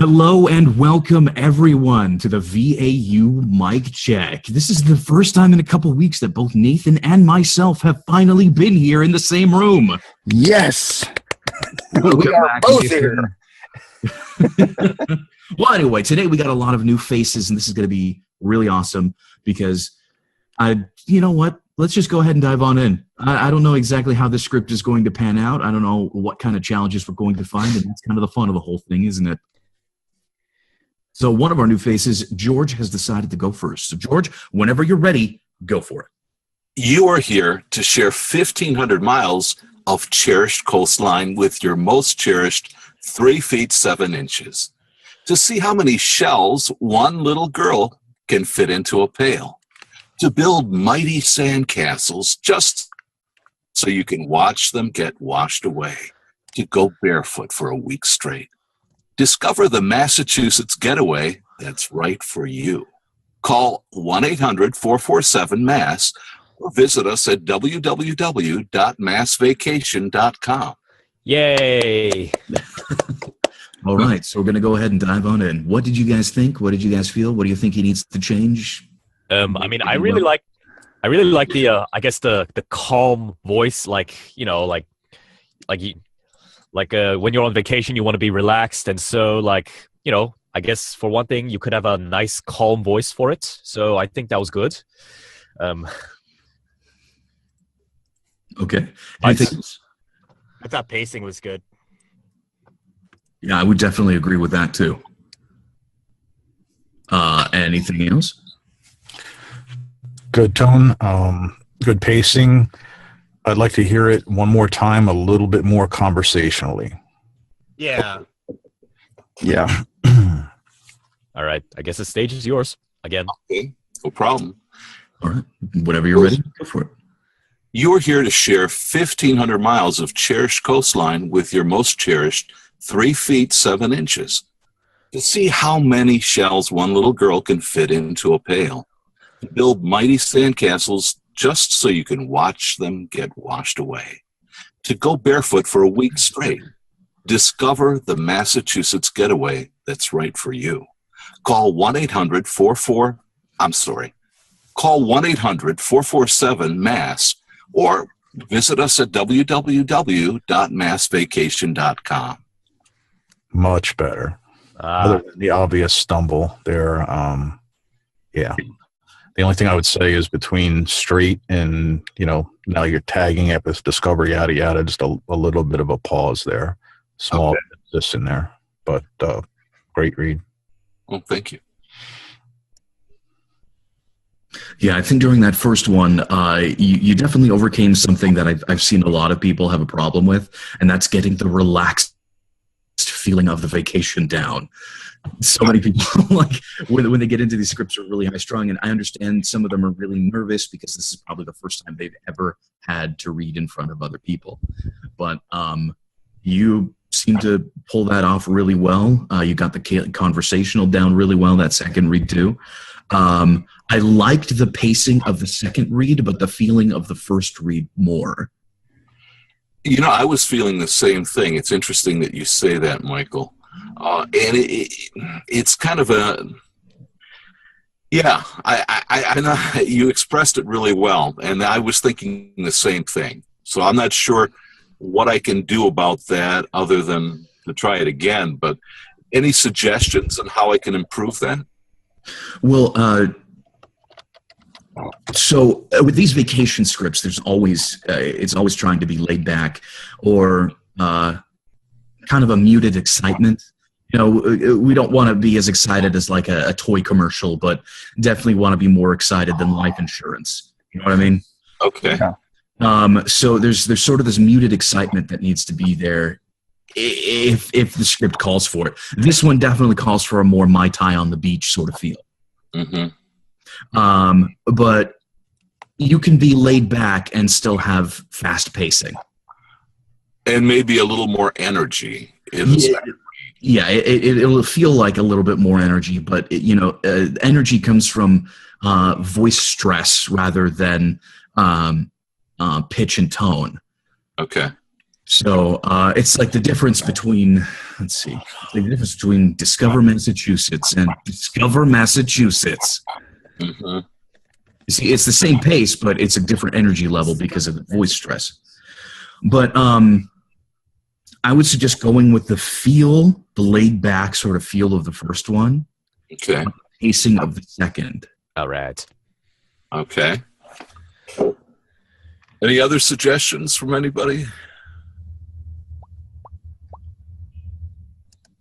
Hello and welcome everyone to the VAU mic check. This is the first time in a couple weeks that both Nathan and myself have finally been here in the same room. Yes. We are both here. Well, anyway, today we got a lot of new faces, and this is going to be really awesome because, you know what? Let's just go ahead and dive on in. I don't know exactly how this script is going to pan out. I don't know what kind of challenges we're going to find, and that's kind of the fun of the whole thing, isn't it? So one of our new faces, George, has decided to go first. So George, whenever you're ready, go for it. You are here to share 1,500 miles of cherished coastline with your most cherished 3 feet 7 inches. To see how many shells one little girl can fit into a pail. To build mighty sandcastles just so you can watch them get washed away. To go barefoot for a week straight. Discover the Massachusetts getaway that's right for you. Call 1-800-447-MASS or visit us at www.massvacation.com. Yay! All right, so we're going to go ahead and dive on in. What did you guys think? What did you guys feel? What do you think he needs to change? I really like the I guess the calm voice, when you're on vacation, you want to be relaxed, and so I guess for one thing, you could have a nice calm voice for it. So I think that was good. Okay. I thought pacing was good. Yeah, I would definitely agree with that too. Anything else? Good tone, good pacing. I'd like to hear it one more time, a little bit more conversationally. Yeah. Yeah. All right, I guess the stage is yours again. Okay, no problem. All right, whenever you're ready, go for it. You are here to share 1,500 miles of cherished coastline with your most cherished 3 feet 7 inches. To see how many shells one little girl can fit into a pail. To build mighty sandcastles just so you can watch them get washed away. To go barefoot for a week straight. Discover the Massachusetts getaway that's right for you. Call 1-800-447-MASS or visit us at www.massvacation.com. Much better. Other than the obvious stumble there, yeah. The only thing I would say is between straight and, now you're tagging at this discover, yada, yada, just a little bit of a pause there. Small just in there, but great read. Well, thank you. Yeah, I think during that first one, you definitely overcame something that I've seen a lot of people have a problem with, and that's getting the relaxed feeling of the vacation down. So many people, when they get into these scripts, are really high strung, and I understand some of them are really nervous because this is probably the first time they've ever had to read in front of other people. But you seem to pull that off really well. You got the conversational down really well, that second read too. I liked the pacing of the second read, but the feeling of the first read more. I was feeling the same thing. It's interesting that you say that, Michael. And it's kind of a, yeah, I know you expressed it really well, and I was thinking the same thing. So I'm not sure what I can do about that other than to try it again, but any suggestions on how I can improve that? Well, so with these vacation scripts, there's always it's always trying to be laid back or kind of a muted excitement. We don't want to be as excited as like a toy commercial, but definitely want to be more excited than life insurance. You know what I mean? Okay. Yeah. So there's sort of this muted excitement that needs to be there if the script calls for it. This one definitely calls for a more Mai Tai on the beach sort of feel. Mm-hmm. But you can be laid back and still have fast pacing. And maybe a little more energy in the second. Yeah, it'll feel like a little bit more energy, but energy comes from voice stress rather than pitch and tone. Okay. So it's like the difference between, let's see, the difference between Discover Massachusetts and Discover Massachusetts. Mm-hmm. You see, it's the same pace, but it's a different energy level because of the voice stress. But I would suggest going with the feel, the laid back sort of feel of the first one. Okay. Pacing of the second. All right. Okay. Any other suggestions from anybody?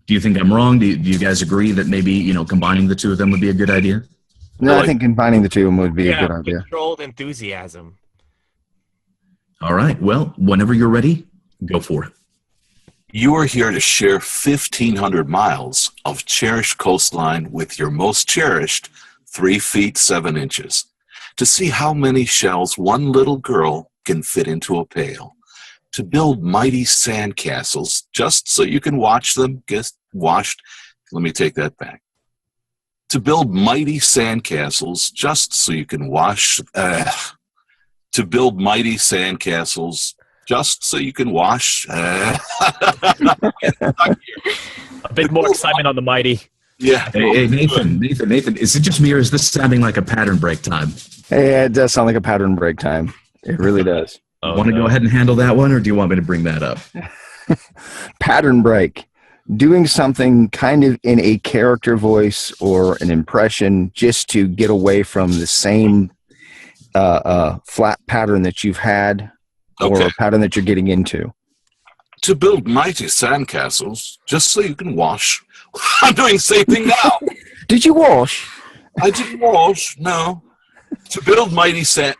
Do you think I'm wrong? Do you guys agree that maybe, combining the two of them would be a good idea? No, I think combining the two of them would be a good idea. Controlled enthusiasm. All right. Well, whenever you're ready, go for it. You are here to share 1,500 miles of cherished coastline with your most cherished 3 feet 7 inches to see how many shells one little girl can fit into a pail. To build mighty sandcastles just so you can watch them get washed. Let me take that back. To build mighty sandcastles just so you can to build mighty sandcastles just so you can wash. A bit more excitement on the mighty. Yeah. Hey, Nathan, is it just me or is this sounding like a pattern break time? Hey, it does sound like a pattern break time. It really does. Want to go ahead and handle that one, or do you want me to bring that up? Pattern break. Doing something kind of in a character voice or an impression just to get away from the same flat pattern that you've had or a pattern that you're getting into. To build mighty sandcastles just so you can wash. I'm doing the same thing now. Did you wash? I didn't wash, no. To build mighty okay.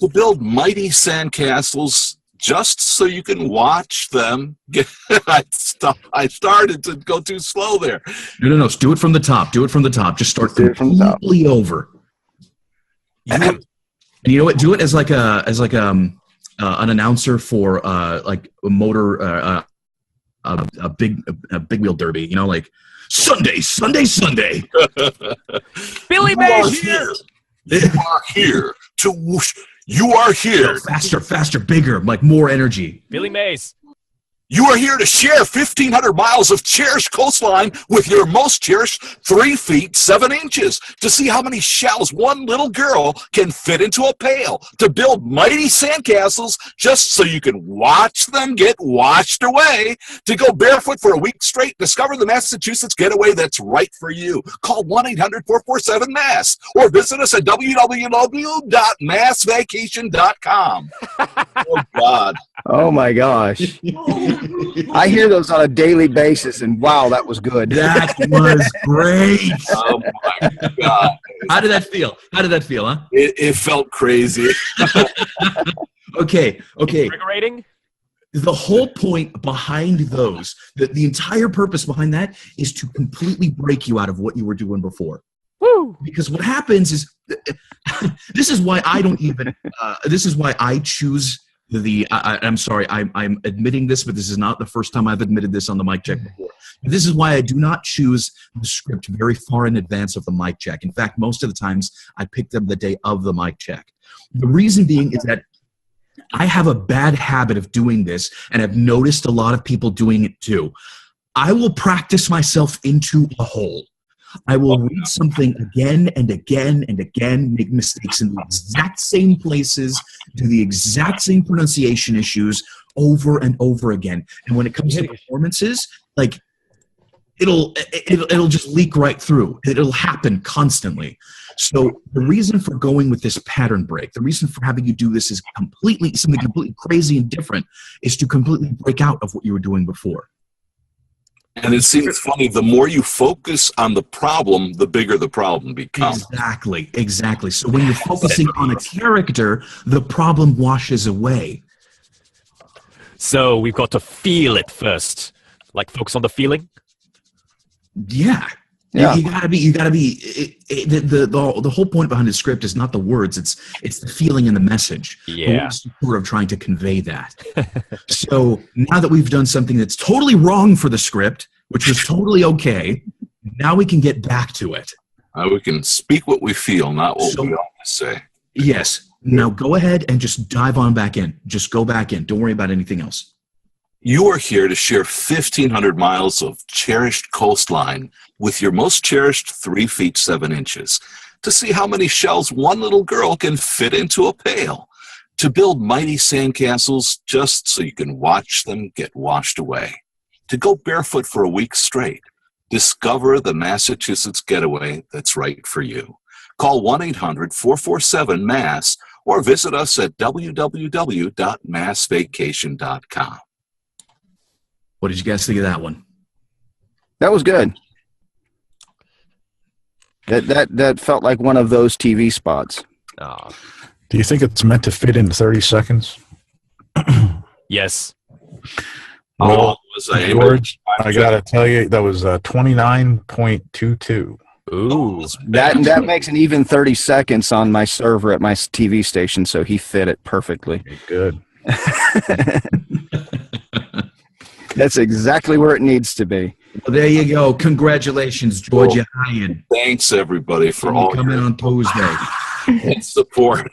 To build mighty sandcastles just so you can watch them. I started to go too slow there. No. Do it from the top. Just start completely over. And you know what? Do it as like an announcer for like a motor a big wheel derby. Like Sunday. Billy Mays here. You are here to whoosh. You are here. Faster, bigger, like more energy. Billy Mays. You are here to share 1,500 miles of cherished coastline with your most cherished 3 feet 7 inches to see how many shells one little girl can fit into a pail. To build mighty sandcastles just so you can watch them get washed away. To go barefoot for a week straight. Discover the Massachusetts getaway that's right for you. Call 1-800-447-MASS or visit us at www.massvacation.com. Oh, God. Oh, my gosh. I hear those on a daily basis, and wow, that was good. That was great. Oh, my God. How did that feel, huh? It felt crazy. Okay. Invigorating? The whole point behind those, the entire purpose behind that is to completely break you out of what you were doing before. Woo! Because what happens is, this is why I don't even, this is why I choose I'm sorry, I'm admitting this, but this is not the first time I've admitted this on the mic check before. This is why I do not choose the script very far in advance of the mic check. In fact, most of the times I pick them the day of the mic check. The reason being is that I have a bad habit of doing this, and I've noticed a lot of people doing it too. I will practice myself into a hole. I will read something again and again and again, make mistakes in the exact same places, do the exact same pronunciation issues over and over again. And when it comes to performances, like it'll just leak right through. It'll happen constantly. So the reason for going with this pattern break, the reason for having you do this is something completely crazy and different, is to completely break out of what you were doing before. And it seems funny, the more you focus on the problem, the bigger the problem becomes. Exactly. So when you're focusing on a character, the problem washes away. So we've got to feel it first. Like focus on the feeling? Yeah. You gotta be the whole point behind the script is not the words, it's the feeling and the message. Yeah. Sort of trying to convey that. So now that we've done something that's totally wrong for the script, which was totally okay, now we can get back to it. We can speak what we feel, not what we want to say. Yes. Now go ahead and just dive on back in. Just go back in. Don't worry about anything else. You are here to share 1,500 miles of cherished coastline with your most cherished 3 feet 7 inches to see how many shells one little girl can fit into a pail, to build mighty sandcastles just so you can watch them get washed away, to go barefoot for a week straight. Discover the Massachusetts getaway that's right for you. Call 1-800-447-MASS or visit us at www.massvacation.com. What did you guys think of that one? That was good. That felt like one of those TV spots. Oh, Do you think it's meant to fit in 30 seconds? yes. Well, was I George, I got to tell you, that was 29.22. Ooh. That makes an even 30 seconds on my server at my TV station, so he fit it perfectly. Good. That's exactly where it needs to be. Well, there you go. Congratulations, Georgia Hyatt. Thanks, everybody, for all coming your on Tuesday. support.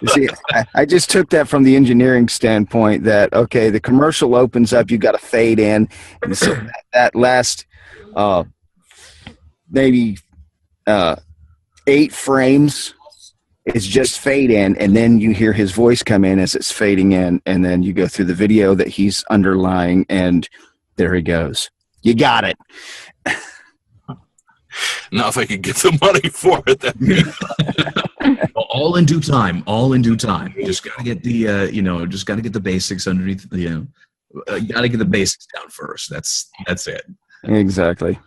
See, I just took that from the engineering standpoint that, okay, the commercial opens up, you got to fade in. And so that last maybe 8 frames is just fade in, and then you hear his voice come in as it's fading in, and then you go through the video that he's underlying, and there he goes. You got it. Now, if I could get the money for it, All in due time. All in due time. Just gotta get the just gotta get the basics underneath. You gotta get the basics down first. That's it. Exactly.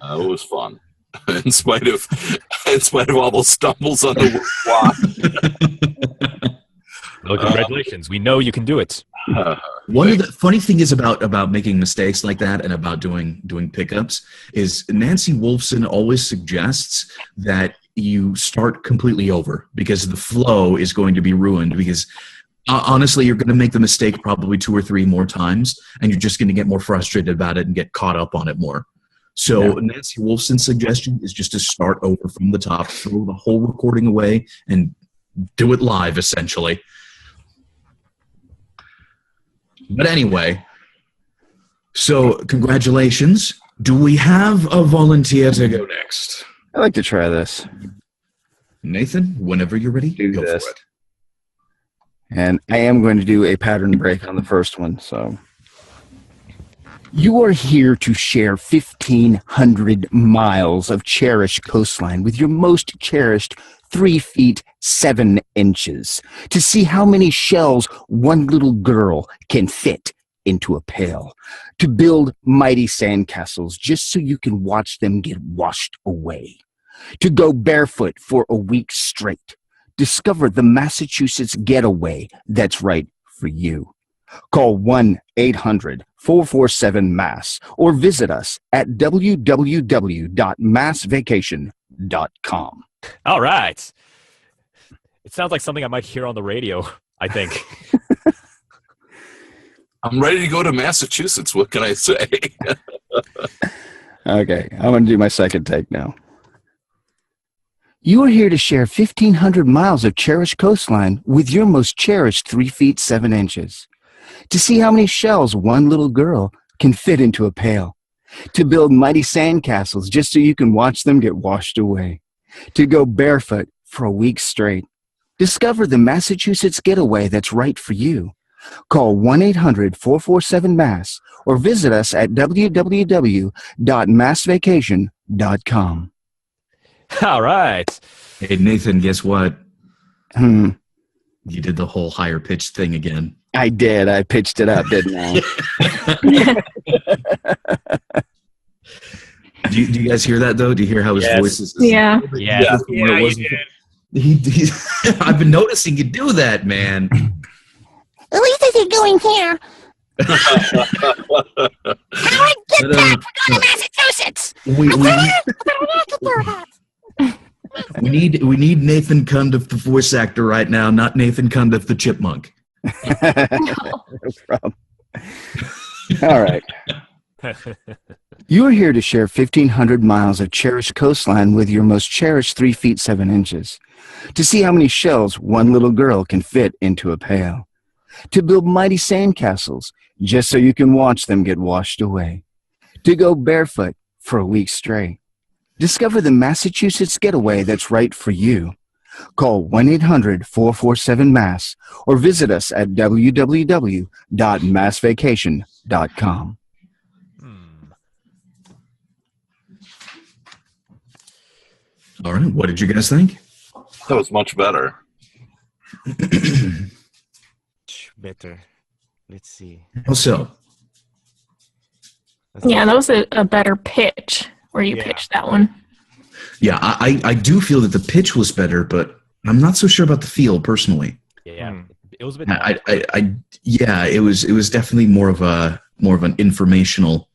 it was fun. In spite of all those stumbles on the walk. Well, congratulations. We know you can do it. One of the funny thing is about making mistakes like that and about doing pickups is Nancy Wolfson always suggests that you start completely over because the flow is going to be ruined because honestly you're going to make the mistake probably 2 or 3 more times and you're just going to get more frustrated about it and get caught up on it more. So Nancy Wolfson's suggestion is just to start over from the top, throw the whole recording away and do it live essentially. But anyway, so congratulations. Do we have a volunteer to go next? I'd like to try this. Nathan, whenever you're ready, Do go this. for it. And I am going to do a pattern break on the first one. So, you are here to share 1,500 miles of cherished coastline with your most cherished 3 feet 7 inches to see how many shells one little girl can fit into a pail, to build mighty sandcastles just so you can watch them get washed away, to go barefoot for a week straight. Discover the Massachusetts getaway that's right for you. Call 1-800-447-MASS or visit us at www.massvacation.com. All right. It sounds like something I might hear on the radio, I think. I'm ready to go to Massachusetts. What can I say? Okay, I'm going to do my second take now. You are here to share 1,500 miles of cherished coastline with your most cherished 3 feet 7 inches. To see how many shells one little girl can fit into a pail. To build mighty sandcastles just so you can watch them get washed away. To go barefoot for a week straight. Discover the Massachusetts getaway that's right for you. Call 1-800-447-MASS or visit us at www.massvacation.com. All right. Hey, Nathan, guess what? Hmm. You did the whole higher pitched thing again. I did. I pitched it up, didn't I? Do you guys hear that, though? Do you hear how his Yes. voice is? Yeah. Yeah. I've been noticing you do that, man. At least I said going here. How I get back? We're going to Massachusetts. We need Nathan Cundiff, the voice actor, right now, not Nathan Cundiff, the chipmunk. No problem. All right. You are here to share 1,500 miles of cherished coastline with your most cherished 3 feet 7 inches. To see how many shells one little girl can fit into a pail. To build mighty sandcastles just so you can watch them get washed away. To go barefoot for a week straight. Discover the Massachusetts getaway that's right for you. Call 1-800-447-MASS or visit us at www.massvacation.com. All right. What did you guys think? That was much better. Better. Let's see. How so? Yeah, that was a better pitch where you pitched that one. Yeah, I do feel that the pitch was better, but I'm not so sure about the feel personally. Yeah, it was a bit. Yeah, it was definitely more of an informational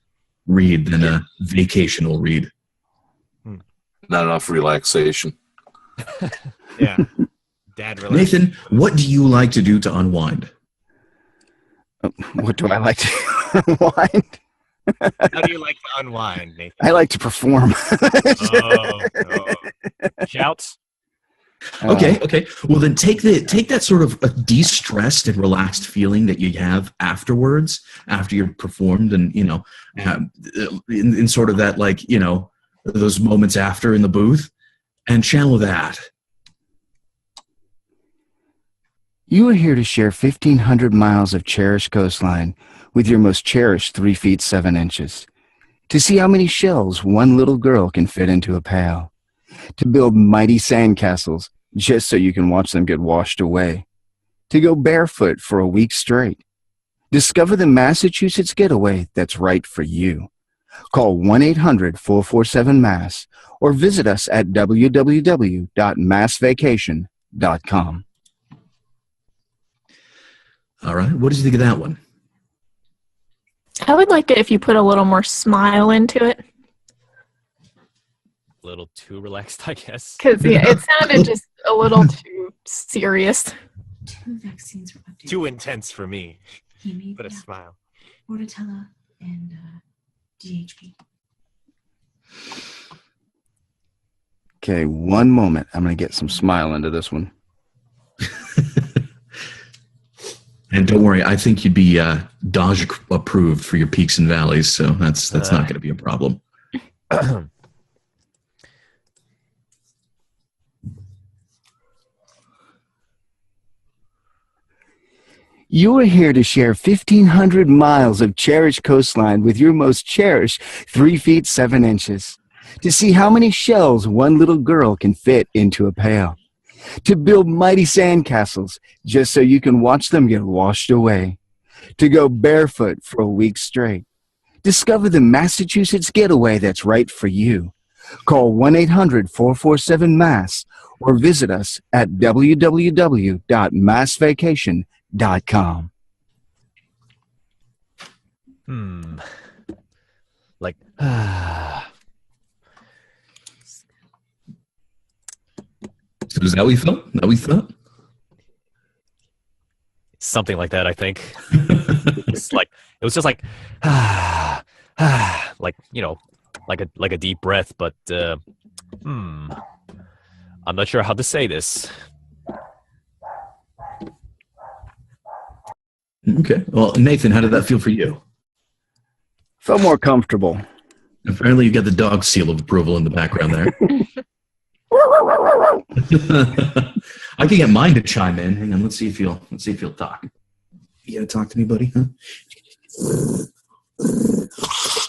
read than a vacational read. Not enough relaxation. Yeah. Dad relax. Nathan, what do you like to do to unwind? What do I like to unwind? How do you like to unwind, Nathan? I like to perform. Shouts. Okay. Well, then take that sort of a de-stressed and relaxed feeling that you have afterwards, after you've performed, and in sort of that, like, those moments after in the booth, and channel that. You are here to share 1,500 miles of cherished coastline with your most cherished 3 feet 7 inches. To see how many shells one little girl can fit into a pail. To build mighty sandcastles just so you can watch them get washed away. To go barefoot for a week straight. Discover the Massachusetts getaway that's right for you. Call 1-800-447-MASS or visit us at www.massvacation.com. All right. What did you think of that one? I would like it if you put a little more smile into it. A little too relaxed, I guess. Because it sounded just a little too serious. 2 vaccines were updated. Too intense for me. Hemi, But a smile. Bordetella, and DHP. Okay, one moment. I'm going to get some smile into this one. And don't worry, I think you'd be Dodge approved for your peaks and valleys, so that's not going to be a problem. You are here to share 1,500 miles of cherished coastline with your most cherished 3 feet 7 inches. To see how many shells one little girl can fit into a pail. To build mighty sandcastles just so you can watch them get washed away. To go barefoot for a week straight. Discover the Massachusetts getaway that's right for you. Call 1-800-447-MASS or visit us at www.massvacation.com. Like, So is that what you felt? That what you thought? something like that, I think. It was just like, like, like a deep breath, but I'm not sure how to say this. Okay. Well, Nathan, how did that feel for you? Felt more comfortable. Apparently you got the dog seal of approval in the background there. I can get mine to chime in. Hang on, let's see if you'll talk. You gotta talk to me, buddy, huh?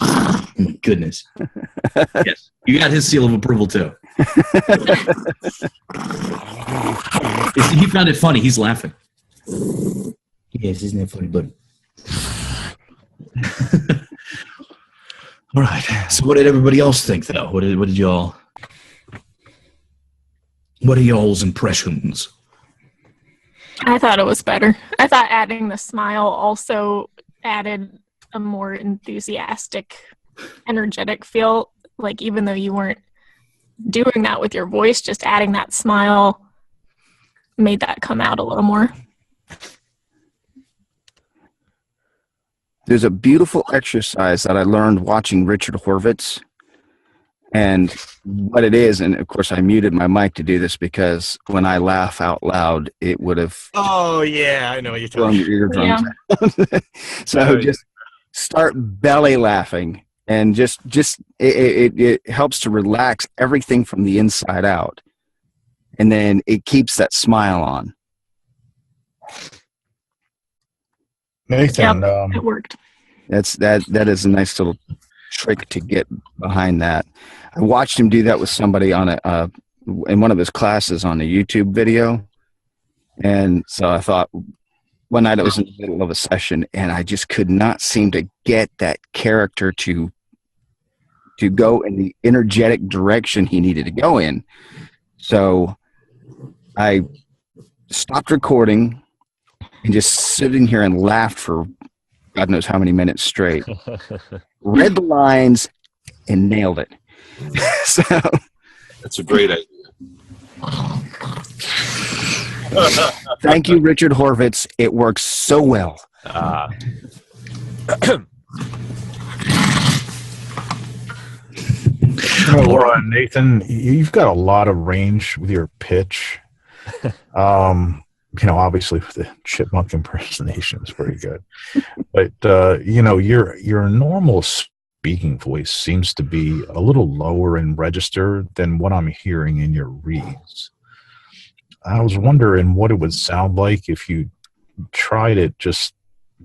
Oh my goodness. Yes. You got his seal of approval too. He found it funny, he's laughing. Yes, isn't that funny, buddy? All right. So what did everybody else think, though? What did y'all... What are y'all's impressions? I thought it was better. I thought adding the smile also added a more enthusiastic, energetic feel. Like, even though you weren't doing that with your voice, just adding that smile made that come out a little more. there's a beautiful exercise that I learned watching Richard Horvitz. And what it is, and of course I muted my mic to do this because when I laugh out loud, it would have Oh yeah, I know what you're blown talking. your eardrums out. So just start belly laughing, and just it helps to relax everything from the inside out, and then it keeps that smile on. Nathan, It worked. That is a nice little trick to get behind that. I watched him do that with somebody on in one of his classes on a YouTube video, and so I thought one night I was in the middle of a session and I just could not seem to get that character to go in the energetic direction he needed to go in. So I stopped recording and just sitting here and laughed for God knows how many minutes straight. Read the lines and nailed it. So That's a great idea. thank you, Richard Horvitz. It works so well. Nathan, you've got a lot of range with your pitch. Obviously the chipmunk impersonation is pretty good, but your normal speaking voice seems to be a little lower in register than what I'm hearing in your reads. I was wondering what it would sound like if you tried it, just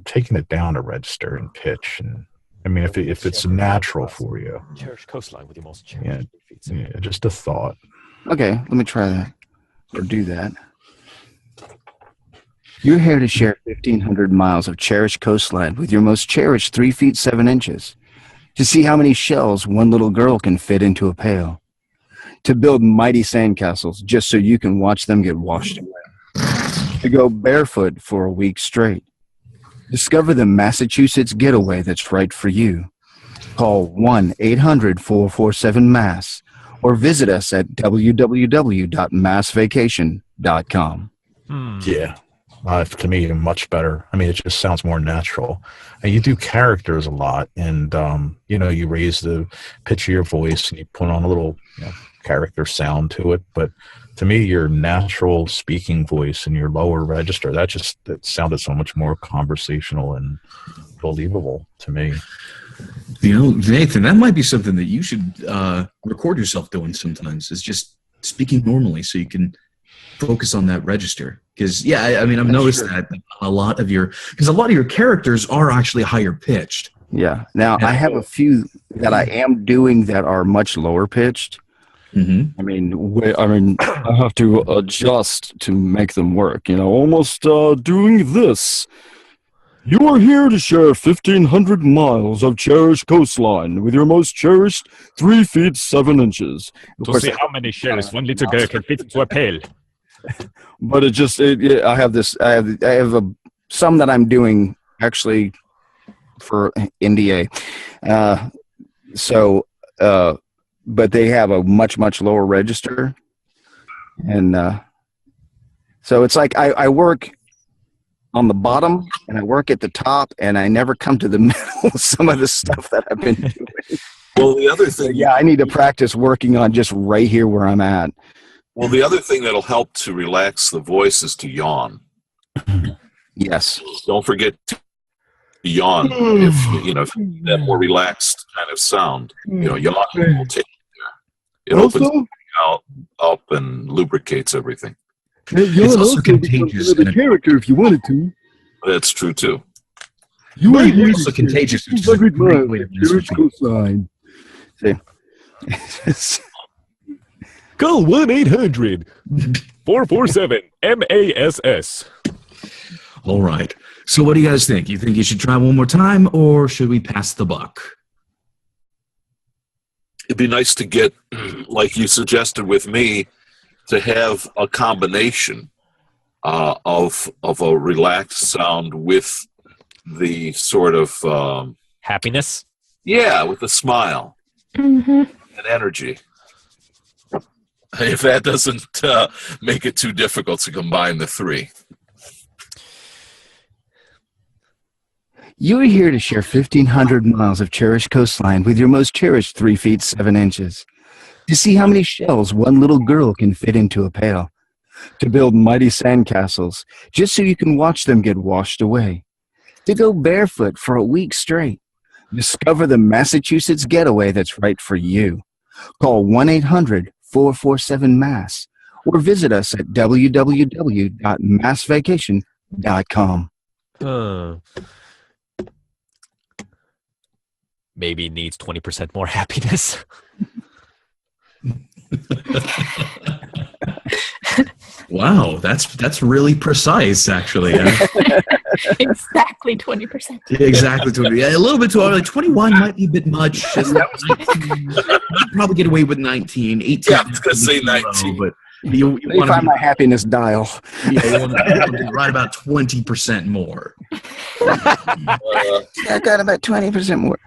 taking it down a register and pitch, and I mean, if it's natural for you. Cherished coastline with your most cherished. Yeah, just a thought. Okay, let me try that or do that. You're here to share 1,500 miles of cherished coastline with your most cherished 3 feet 7 inches. To see how many shells one little girl can fit into a pail. To build mighty sandcastles just so you can watch them get washed away. To go barefoot for a week straight. Discover the Massachusetts getaway that's right for you. Call 1-800-447-MASS or visit us at www.massvacation.com. Yeah. To me, much better. I mean, it just sounds more natural. And you do characters a lot, and you raise the pitch of your voice and you put on a little character sound to it. But to me, your natural speaking voice and your lower register, that sounded so much more conversational and believable to me. Nathan, that might be something that you should record yourself doing sometimes. Is just speaking normally so you can focus on that register. Because I've noticed that a lot of your characters are actually higher pitched. Yeah. Now I have a few that I am doing that are much lower pitched. Mm-hmm. I have to adjust to make them work. Almost doing this. You are here to share 1,500 miles of cherished coastline with your most cherished 3 feet 7 inches. To see how many shells one little girl can fit into a pail. But I have some that I'm doing actually for NDA. But they have a much, much lower register. And so it's like I work on the bottom and I work at the top, and I never come to the middle of some of the stuff that I've been doing. Well, the other thing... I need to practice working on just right here where I'm at. Well, the other thing that'll help to relax the voice is to yawn. Yes. Don't forget to yawn if that more relaxed kind of sound. Yawn will take it opens up and lubricates everything. It's also contagious. The character, if you wanted to. That's true too. You are also contagious, which is a great way to coastline. See. Call 1-800-447-MASS. All right. So what do you guys think? You think you should try one more time, or should we pass the buck? It'd be nice to get, like you suggested with me, to have a combination of a relaxed sound with the sort of happiness. Yeah, with a smile and energy. If that doesn't make it too difficult to combine the three. You are here to share 1,500 miles of cherished coastline with your most cherished 3 feet 7 inches. To see how many shells one little girl can fit into a pail. To build mighty sandcastles just so you can watch them get washed away. To go barefoot for a week straight. Discover the Massachusetts getaway that's right for you. Call 1-800-447-MASS or visit us at www.massvacation.com. Maybe needs 20% more happiness. Wow, that's really precise, actually. Exactly 20%. Exactly 20. Yeah, a little bit too early. Like 21 might be a bit much. 19, probably get away with 19. 18. Yeah, I was going to say 19. But you Let me want to find my happiness dial. yeah, you want to be right about 20% more. I got about 20% more.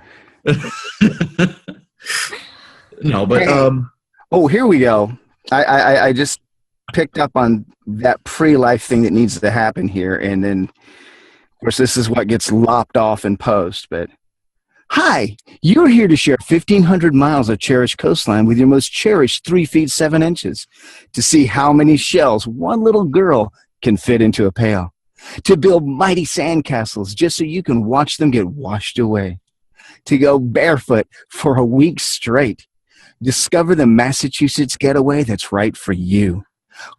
No, but Oh, here we go. I just picked up on that pre-life thing that needs to happen here, and then of course this is what gets lopped off in post. But hi, you're here to share 1,500 miles of cherished coastline with your most cherished 3 feet 7 inches. To see how many shells one little girl can fit into a pail. To build mighty sandcastles just so you can watch them get washed away. To go barefoot for a week straight. Discover the Massachusetts getaway that's right for you.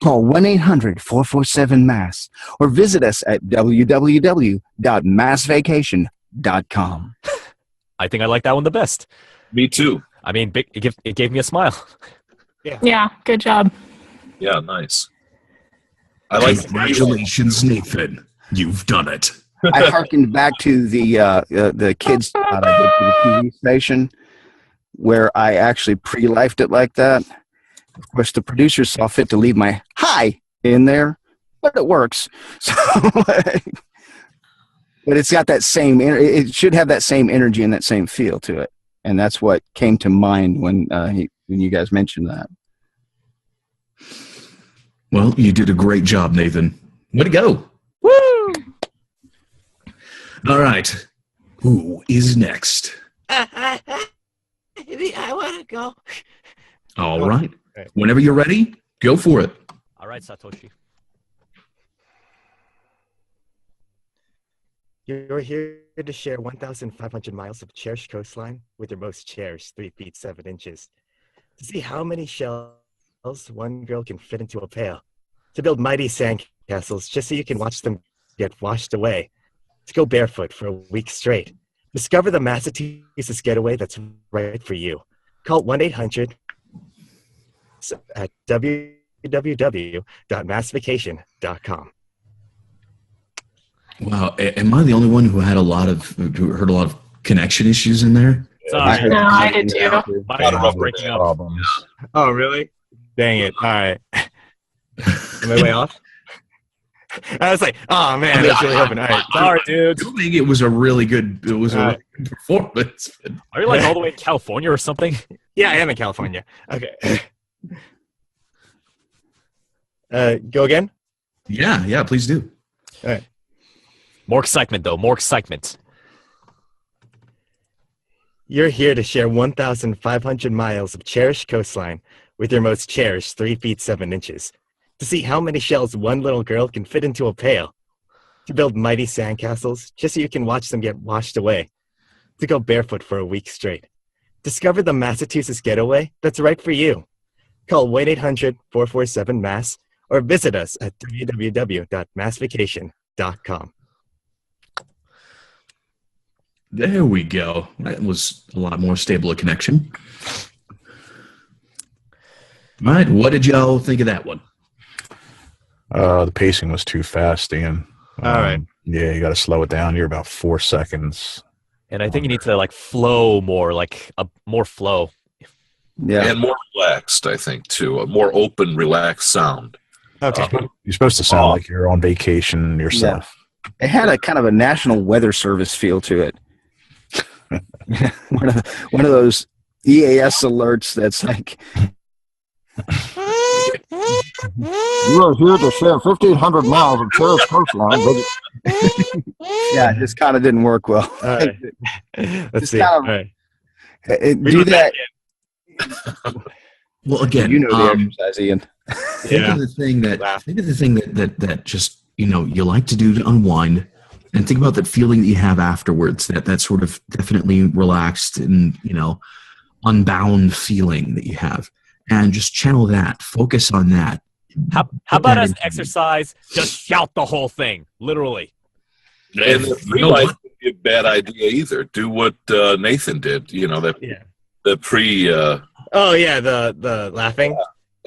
Call 1-800-447-MASS or visit us at www.massvacation.com. I think I like that one the best. Me too. I mean, it gave me a smile. Yeah, good job. Yeah, nice. I like congratulations, Nathan. You've done it. I hearkened back to the kids spot I did for the TV station where I actually pre-lifed it like that. Of course, the producers saw fit to leave my hi in there, but it works. So, but it's got that same. It should have that same energy and that same feel to it, and that's what came to mind when you guys mentioned that. Well, you did a great job, Nathan. Way to go! Woo! All right, who is next? I want to go. All right. Whenever you're ready, go for it. All right, Satoshi. You're here to share 1,500 miles of cherished coastline with your most cherished 3 feet 7 inches. To see how many shells one girl can fit into a pail. To build mighty sandcastles just so you can watch them get washed away. To go barefoot for a week straight. Discover the Massachusetts getaway that's right for you. Call 1-800 at www.massvacation.com. Wow, am I the only one who heard a lot of connection issues in there? Sorry. No, I did too. Mine breaking up. Problems. Oh, really? Dang it. All right. Am I way off? I was like, oh, man, that's really hoping. All right. Sorry, dude. I don't think it was a really good really good performance. Are you like all the way in California or something? Yeah, I am in California. Okay. Go again? Yeah, please do. All right. More excitement, though. More excitement. You're here to share 1,500 miles of cherished coastline with your most cherished 3 feet 7 inches. To see how many shells one little girl can fit into a pail. To build mighty sandcastles just so you can watch them get washed away. To go barefoot for a week straight. Discover the Massachusetts getaway that's right for you. Call 1-800-447-MASS or visit us at www.massvacation.com. There we go. That was a lot more stable a connection. All right, what did y'all think of that one? The pacing was too fast, Ian. All right. Yeah, you got to slow it down. You're about 4 seconds. And I think you need to like flow more, like more flow. Yeah. And more relaxed, I think, too. A more open, relaxed sound. Okay. You're supposed to sound like you're on vacation yourself. It had a kind of a National Weather Service feel to it. one of those EAS alerts that's like You are here to share 1,500 miles of cherished coastline. Yeah, it just kind of didn't work well. All right. Let's see. All right. Do that. Well, again, You know the exercise, Ian. think of the thing that just you like to do to unwind, and think about that feeling that you have afterwards. That sort of definitely relaxed and unbound feeling that you have, and just channel that. Focus on that. How about as an exercise, just shout the whole thing, literally. And the free life would be a bad idea either. Do what Nathan did. The pre. Oh yeah, the laughing.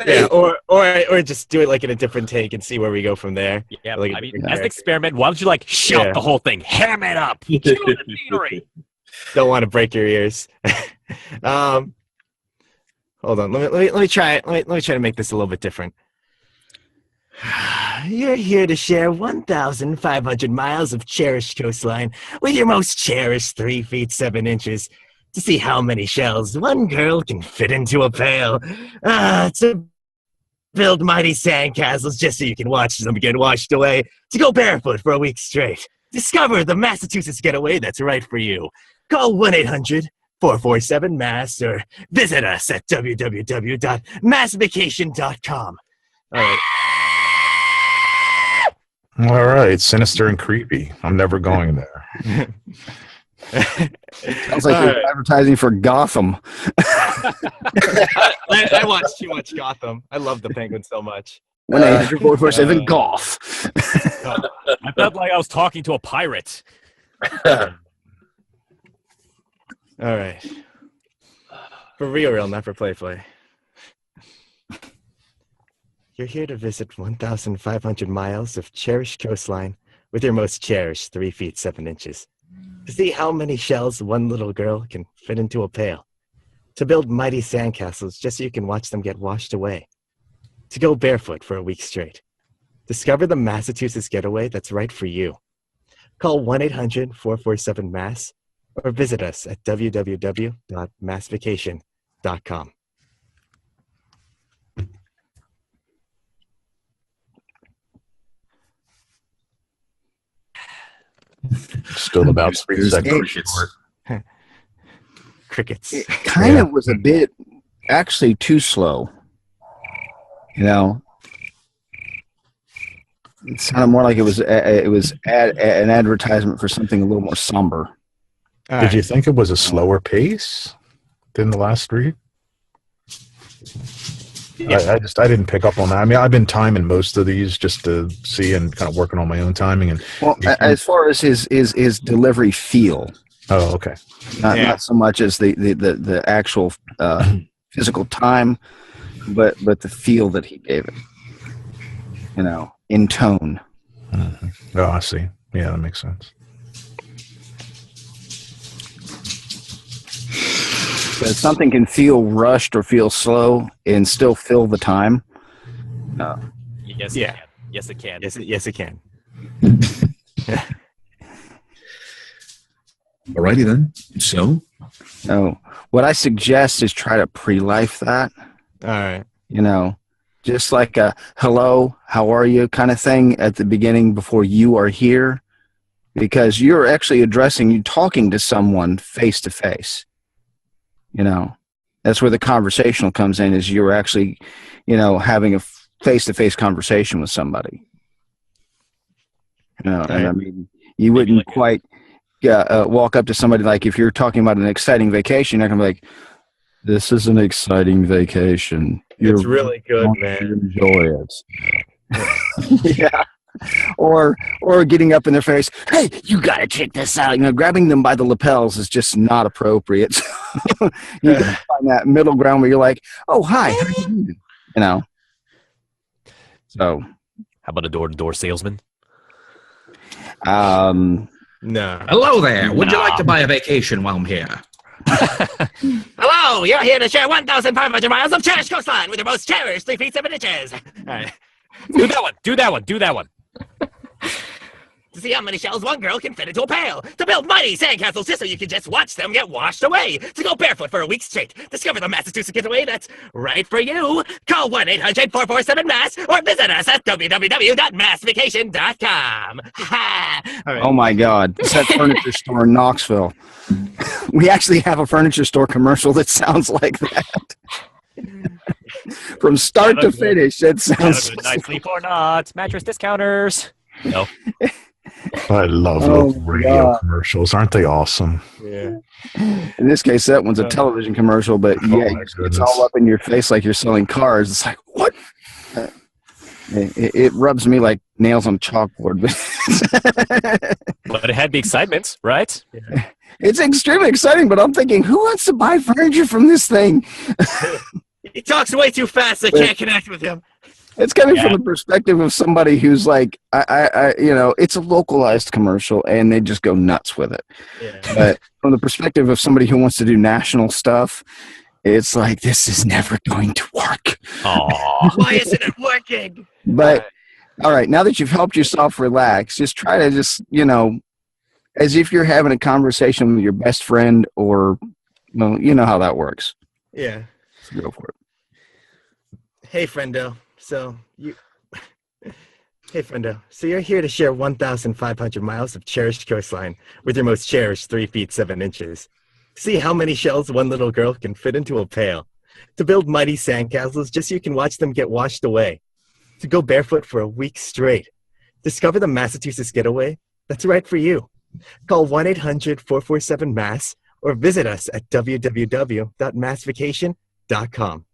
Yeah, or just do it like in a different take and see where we go from there. Yeah, like I mean, as an experiment, why don't you shout the whole thing, ham it up, cue the scenery. Don't want to break your ears. Hold on, let me try it. Let me try to make this a little bit different. You're here to share 1,500 miles of cherished coastline with your most cherished 3 feet 7 inches. To see how many shells one girl can fit into a pail. To build mighty sandcastles just so you can watch them get washed away. To go barefoot for a week straight. Discover the Massachusetts getaway that's right for you. Call 1-800-447-MASS or visit us at www.massvacation.com. All right. All right, sinister and creepy. I'm never going there. Sounds like you're advertising for Gotham. I watch too much Gotham. I love the Penguin so much. 1-800-447-GOLF. I felt like I was talking to a pirate. All right. For real, not for play. You're here to visit 1,500 miles of cherished coastline with your most cherished 3 feet 7 inches. To see how many shells one little girl can fit into a pail. To build mighty sandcastles just so you can watch them get washed away. To go barefoot for a week straight. Discover the Massachusetts getaway that's right for you. Call 1-800-447-MASS or visit us at www.massvacation.com. Still about 3 seconds short. Crickets. It kind of was a bit actually too slow. It sounded more like it was an advertisement for something a little more somber. Did you think it was a slower pace than the last read? I didn't pick up on that. I mean, I've been timing most of these just to see and kind of working on my own timing. And as far as his delivery feel. Oh, okay. Not so much as the actual physical time, but the feel that he gave it. In tone. Mm-hmm. Oh, I see. Yeah, that makes sense. So something can feel rushed or feel slow and still fill the time. Yes, it can. Yes, it can. Yes, it can. Alrighty then. So, what I suggest is try to pre-life that. All right. Just like a hello, how are you kind of thing at the beginning before you are here, because you're actually talking to someone face to face. That's where the conversational comes in, is you're actually, having a face-to-face conversation with somebody. And I mean, you wouldn't quite walk up to somebody, like if you're talking about an exciting vacation, you're going to be like, this is an exciting vacation. It's really good, man. Enjoy it. Yeah. Or getting up in their face, hey, you got to check this out. Grabbing them by the lapels is just not appropriate. You got to find that middle ground where you're like, oh, hi, how are you doing? So. How about a door-to-door salesman? No. hello there. Would you like to buy a vacation while I'm here? Hello, you're here to share 1,500 miles of cherished coastline with your most cherished 3 feet 7 inches. All right. Do that one. to see how many shells one girl can fit into a pail, to build mighty sandcastles just so you can just watch them get washed away, to go barefoot for a week straight, discover the Massachusetts getaway that's right for you. Call 1-800-447-MASS or visit us at www.massvacation.com. Right. Oh my God, it's that furniture store in Knoxville. We actually have a furniture store commercial that sounds like that. From start to finish, it sounds nicely or not. Mattress discounters. No. I love local radio commercials. Aren't they awesome? Yeah. In this case, that one's a television commercial, but yeah, it's all up in your face like you're selling cars. It's like, what? It rubs me like nails on a chalkboard. But it had the excitement, right? Yeah. It's extremely exciting, but I'm thinking, who wants to buy furniture from this thing? He talks way too fast. I can't connect with him. It's coming from the perspective of somebody who's like, it's a localized commercial, and they just go nuts with it. Yeah. But from the perspective of somebody who wants to do national stuff, it's like, this is never going to work. Aww. Why isn't it working? But, all right, now that you've helped yourself relax, just try to just, as if you're having a conversation with your best friend or, well, you know how that works. Yeah. So go for it. Hey, friendo. Hey, friendo. So you're here to share 1,500 miles of cherished coastline with your most cherished 3 feet 7 inches. See how many shells one little girl can fit into a pail. To build mighty sandcastles just so you can watch them get washed away. To go barefoot for a week straight. Discover the Massachusetts getaway that's right for you. Call 1-800-447-MASS or visit us at www.massvacation.com.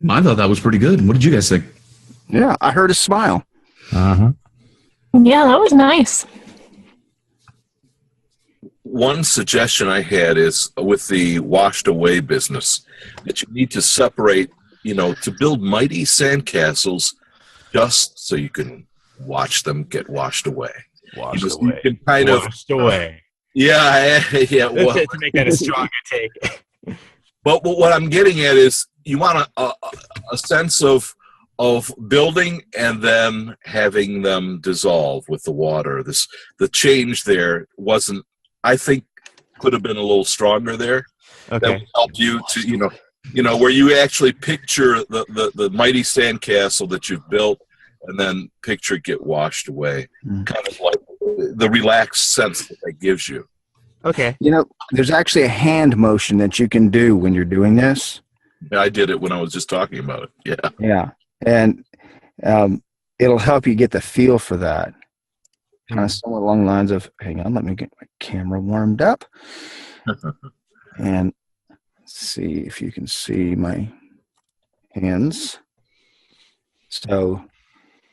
I thought that was pretty good. What did you guys think? Yeah, I heard a smile. Uh-huh. Yeah, that was nice. One suggestion I had is with the washed away business that you need to separate, to build mighty sandcastles just so you can watch them get washed away. Washed away. You can kind washed away. Yeah. Well, to make that a stronger take. But what I'm getting at is you want a sense of building and then having them dissolve with the water. The change there wasn't, I think, could have been a little stronger there. Okay. That would help you to, where you actually picture the mighty sandcastle that you've built and then picture it get washed away. Kind of like the relaxed sense that gives you. Okay. There's actually a hand motion that you can do when you're doing this. Yeah, I did it when I was just talking about it. Yeah. Yeah. And it'll help you get the feel for that. Kind of somewhat along the lines of, hang on, let me get my camera warmed up. And see if you can see my hands. So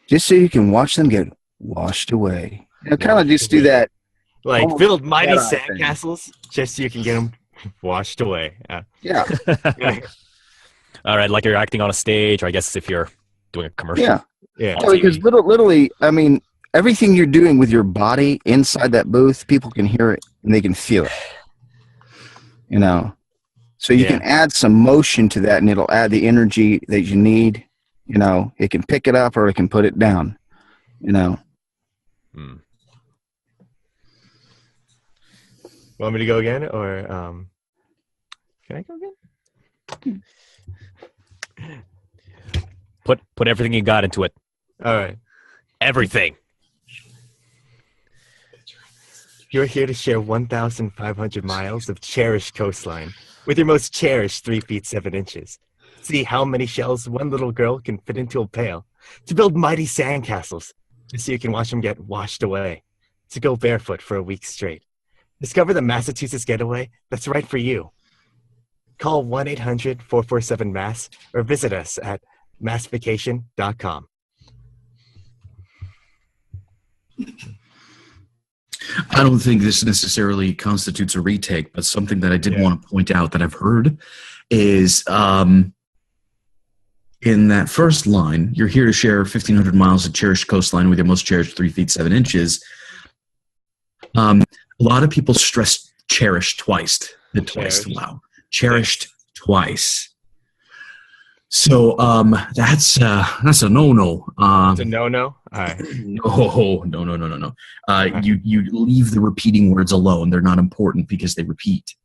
just so you can watch them get washed away. Kind of just do that. Like build mighty sandcastles just so you can get them washed away. Yeah. All right, like you're acting on a stage, or I guess if you're doing a commercial. Yeah. Because literally, I mean, everything you're doing with your body inside that booth, people can hear it and they can feel it. So you can add some motion to that, and it'll add the energy that you need. It can pick it up or it can put it down. Want me to go again, or can I go again? Put everything you got into it. All right. Everything. You're here to share 1,500 miles of cherished coastline with your most cherished 3 feet 7 inches. See how many shells one little girl can fit into a pail. To build mighty sandcastles, just so you can watch them get washed away. To go barefoot for a week straight. Discover the Massachusetts getaway that's right for you. Call 1-800-447-MASS or visit us at massvacation.com. I don't think this necessarily constitutes a retake, but something that I did want to point out that I've heard is in that first line, you're here to share 1,500 miles of cherished coastline with your most cherished 3 feet 7 inches. A lot of people stress cherished twice. Wow. Cherished twice. So that's a no-no. It's a no-no. All right. No. You leave the repeating words alone. They're not important because they repeat.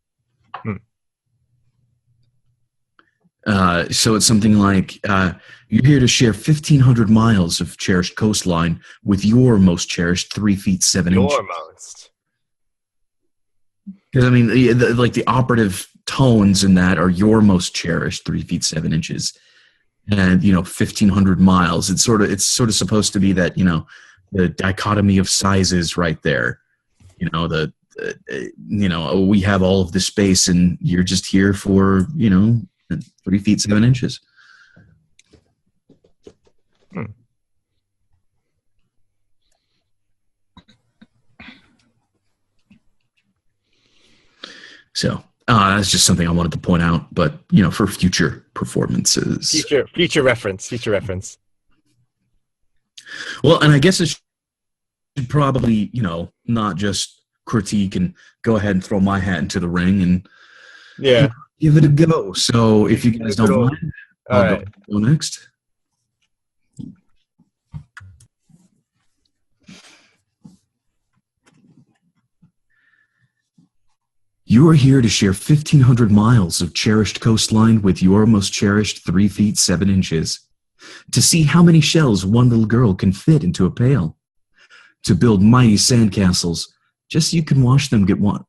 So it's something like you're here to share 1,500 miles of cherished coastline with your most cherished 3 feet 7 inches. Your most. Because I mean, like the operative tones in that are your most cherished 3 feet 7 inches, and 1,500 miles. It's sort of supposed to be that the dichotomy of sizes right there. We have all of the space, and you're just here for 3 feet 7 inches. So that's just something I wanted to point out, but for future performances, Future reference. Well, and I guess it should probably not just critique and go ahead and throw my hat into the ring and give it a go. So if you guys don't mind, I'll go next. You are here to share 1,500 miles of cherished coastline with your most cherished 3 feet 7 inches. To see how many shells one little girl can fit into a pail. To build mighty sandcastles, just so you can watch them get one.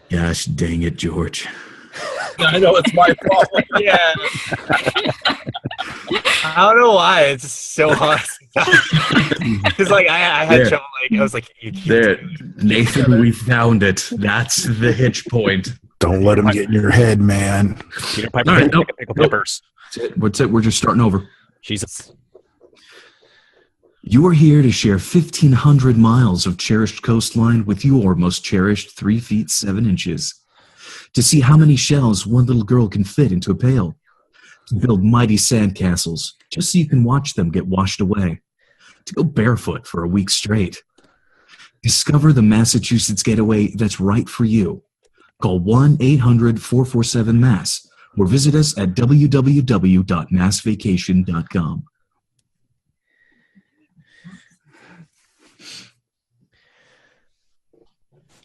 Gosh dang it, George. I know it's my fault. Yeah. I don't know why it's so hard. Because I had trouble. I was like, you there, Nathan, we found it. That's the hitch point. Don't let him get in your head, man. Peter Piper, pickle peppers. What's it? We're just starting over. Jesus. You are here to share 1,500 miles of cherished coastline with your most cherished 3 feet 7 inches. To see how many shells one little girl can fit into a pail. To build mighty sandcastles, just so you can watch them get washed away. To go barefoot for a week straight. Discover the Massachusetts getaway that's right for you. Call 1-800-447-MASS or visit us at www.massvacation.com.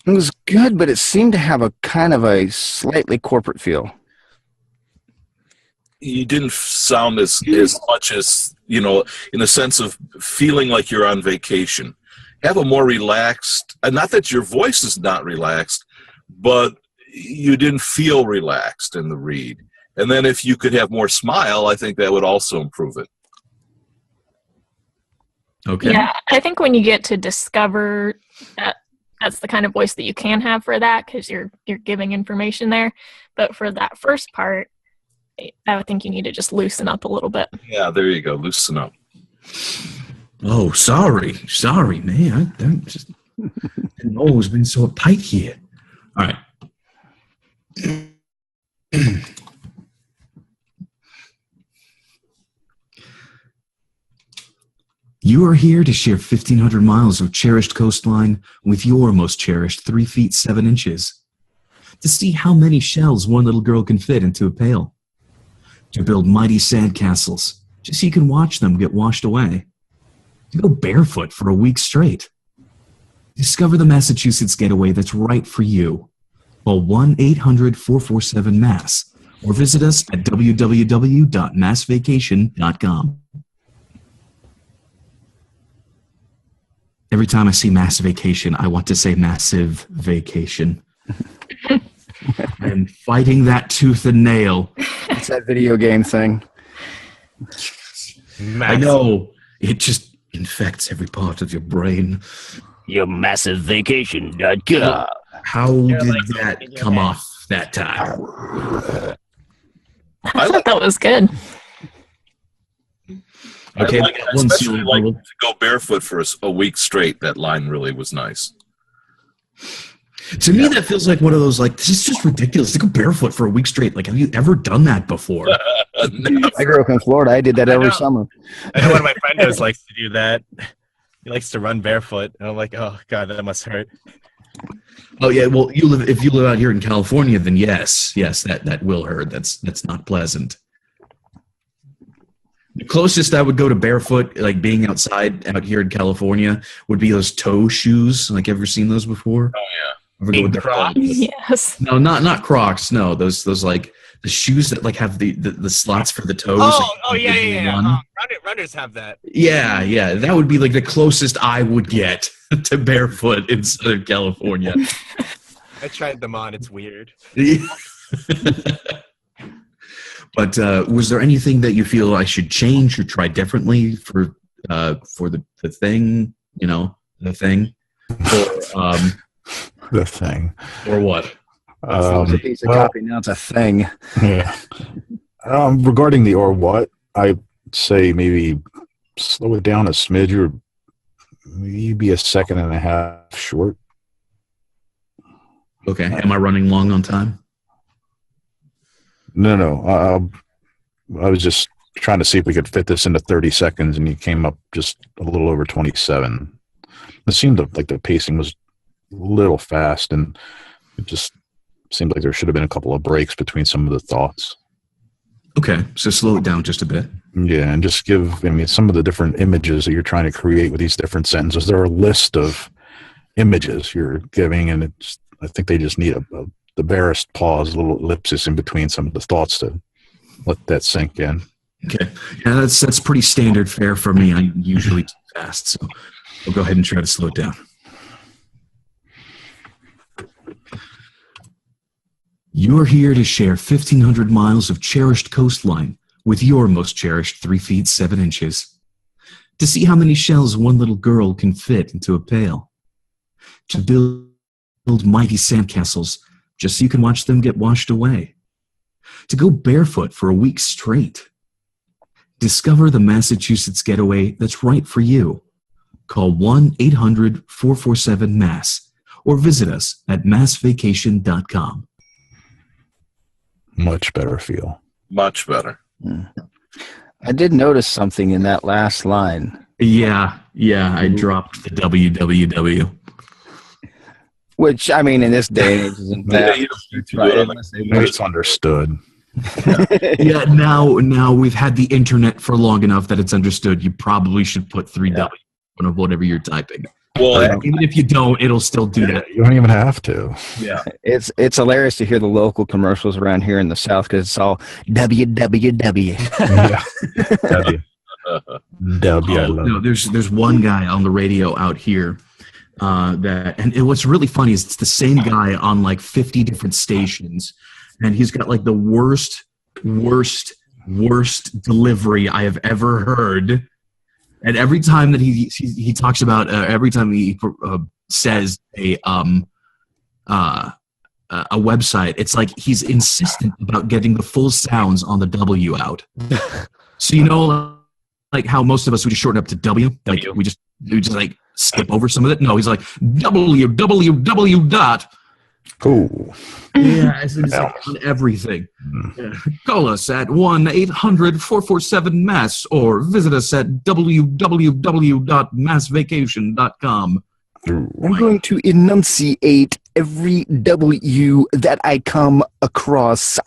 It was good, but it seemed to have a kind of a slightly corporate feel. You didn't sound as much as, in the sense of feeling like you're on vacation. Have a more relaxed, and not that your voice is not relaxed, but you didn't feel relaxed in the read. And then if you could have more smile, I think that would also improve it. Okay. Yeah, I think when you get to discover that, that's the kind of voice that you can have for that, because you're giving information there. But for that first part, I would think you need to just loosen up a little bit. Yeah, there you go. Loosen up. Oh, sorry, man. I just didn't know it was been so uptight here. All right. You are here to share 1,500 miles of cherished coastline with your most cherished 3 feet 7 inches. To see how many shells one little girl can fit into a pail. To build mighty sandcastles, just so you can watch them get washed away. To go barefoot for a week straight. Discover the Massachusetts getaway that's right for you. Call 1-800-447-MASS or visit us at www.massvacation.com. Every time I see Mass Vacation, I want to say Massive Vacation. I'm fighting that tooth and nail. It's that video game thing. I know. It just infects every part of your brain. Your massivevacation.com. How did that come off that time? I thought that was good. Okay, especially like to go barefoot for a week straight. That line really was nice. To me, that feels like one of those, like, this is just ridiculous to go barefoot for a week straight. Like, have you ever done that before? No. I grew up in Florida. I did that every summer. I know one of my friends likes to do that. He likes to run barefoot. And I'm like, oh, God, that must hurt. Oh yeah, well, if you live out here in California, then yes, that will hurt. That's not pleasant. The closest I would go to barefoot, like being outside out here in California, would be those toe shoes. Like, ever seen those before? Oh yeah. Ever go with the Crocs? Yes. No, not Crocs. No, those like the shoes that like have the slots for the toes. Yeah. Runners have that. Yeah. That would be like the closest I would get to barefoot in Southern California. I tried them on. It's weird. But was there anything that you feel I should change or try differently for the thing? You know, the thing, or The thing, or what? It's a piece of copy now. It's a thing. Yeah. Regarding the or what, I'd say maybe slow it down a smidge, or maybe a second and a half short. Okay, am I running long on time? No. I was just trying to see if we could fit this into 30 seconds, and you came up just a little over 27. It seemed like the pacing was a little fast, and it just seemed like there should have been a couple of breaks between some of the thoughts. Okay, so slow it down just a bit. Yeah, and just give, some of the different images that you're trying to create with these different sentences. There are a list of images you're giving, and I think they just need the barest pause, a little ellipsis in between some of the thoughts to let that sink in. Okay, yeah, that's pretty standard fare for me. I'm usually too fast, so I'll go ahead and try to slow it down. You're here to share 1,500 miles of cherished coastline with your most cherished 3 feet 7 inches. To see how many shells one little girl can fit into a pail. To build mighty sandcastles just so you can watch them get washed away. To go barefoot for a week straight. Discover the Massachusetts getaway that's right for you. Call 1-800-447-MASS or visit us at massvacation.com. Much better feel. Much better. I did notice something in that last line. Yeah, I dropped the www. Which, in this day and age isn't that. It's understood. Yeah, now we've had the internet for long enough that it's understood. You probably should put 3W of whatever you're typing. Well, even if you don't, it'll still do that. You don't even have to. Yeah, it's hilarious to hear the local commercials around here in the South because it's all www. No, there's one guy on the radio out here what's really funny is it's the same guy on like 50 different stations, and he's got like the worst delivery I have ever heard. And every time that he talks about, every time he says a website, it's like he's insistent about getting the full sounds on the W out. So like how most of us would just shorten up to W. Like we just like skip over some of it. No, he's like www dot. Cool. Yeah, it's like on everything. Yeah. Call us at 1-800-447-MASS or visit us at www.massvacation.com. I'm going to enunciate every W that I come across.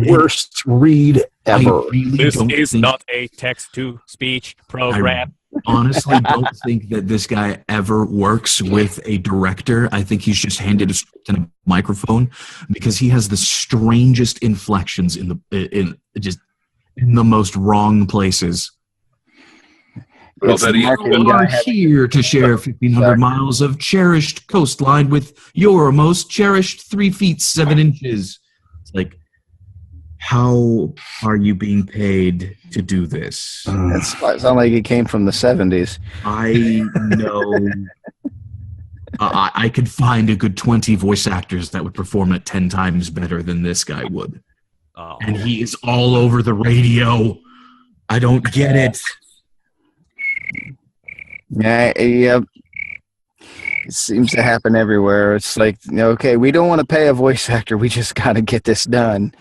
Worst read ever. This is not a text-to-speech program. I honestly don't think that this guy ever works with a director. I think he's just handed a script and a microphone because he has the strangest inflections in the most wrong places. Well, We're here to share 1,500 miles of cherished coastline with your most cherished 3 feet 7 inches. It's like, how are you being paid to do this? That sounds like it came from the 70s. I know. I could find a good 20 voice actors that would perform it 10 times better than this guy would. Oh. And he is all over the radio. I don't get it. Yeah, it seems to happen everywhere. It's like, okay, we don't want to pay a voice actor. We just got to get this done.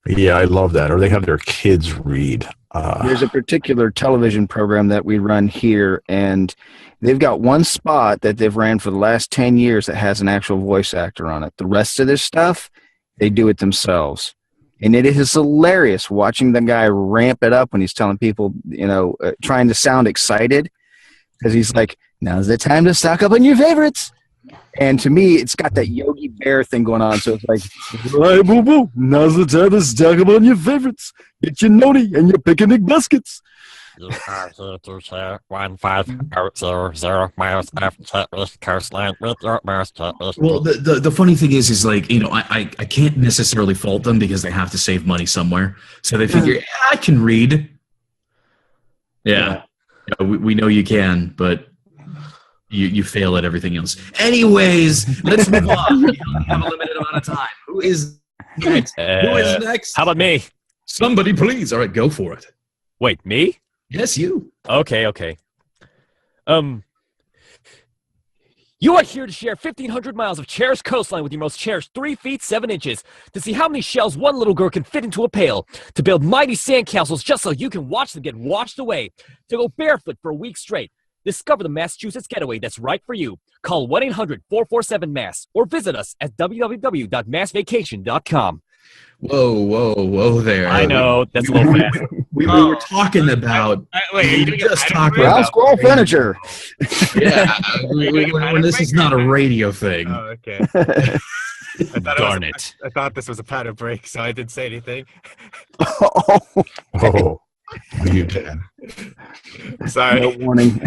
Yeah, I love that. Or they have their kids read. There's a particular television program that we run here, and they've got one spot that they've ran for the last 10 years that has an actual voice actor on it. The rest of their stuff, they do it themselves. And it is hilarious watching the guy ramp it up when he's telling people, trying to sound excited, because he's like, now's the time to stock up on your favorites. And to me, it's got that Yogi Bear thing going on. So it's like, right, boo boo, now's the time to stock up on your favorites. Get your noni and your picnic baskets. You are here to share 1500 miles of cherished coastline with your most cherished. Well, the funny thing is like, I can't necessarily fault them because they have to save money somewhere. So they figure, I can read. Yeah. We know you can, but you fail at everything else. Anyways, let's move on. We only have a limited amount of time. Who is next? Who is next? How about me? Somebody, please. All right, go for it. Wait, me? Yes, you. Okay. You are here to share 1,500 miles of cherished coastline with your most cherished 3 feet 7 inches to see how many shells one little girl can fit into a pail, to build mighty sandcastles just so you can watch them get washed away, to go barefoot for a week straight. Discover the Massachusetts getaway that's right for you. Call 1-800-447-MASS or visit us at www.massvacation.com. Whoa there. I know, that's a little fast. We were talking about. Wait, we just talked Ground about squirrel furniture. Yeah, when this is not a radio thing. Oh, okay. I Darn it. I thought this was a pattern break, so I didn't say anything. Oh, you can. Sorry. No warning.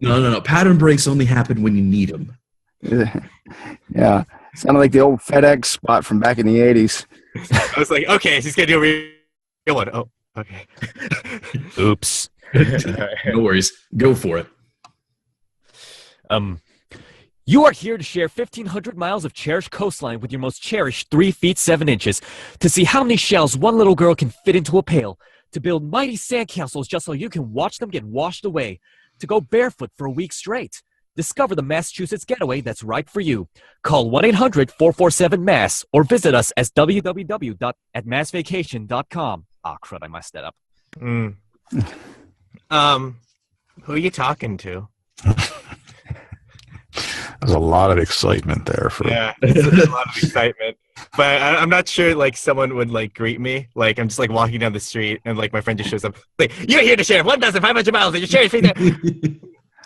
No. Pattern breaks only happen when you need them. Yeah. Sounded like the old FedEx spot from back in the 80s. I was like, okay, she's going to do a real one. Oh, okay. Oops. No worries. Go for it. You are here to share 1,500 miles of cherished coastline with your most cherished 3 feet 7 inches to see how many shells one little girl can fit into a pail, to build mighty sandcastles just so you can watch them get washed away, to go barefoot for a week straight. Discover the Massachusetts getaway that's right for you. Call 1-800-447-MASS or visit us at www.massvacation.com. Ah, crud, I messed that up. Who are you talking to? There's a lot of excitement there. Yeah, it's a lot of excitement. But I'm not sure, like, someone would, like, greet me. Like, I'm just, like, walking down the street, and, like, my friend just shows up. Like, you're here to share 1,500 miles, and you're sharing feet.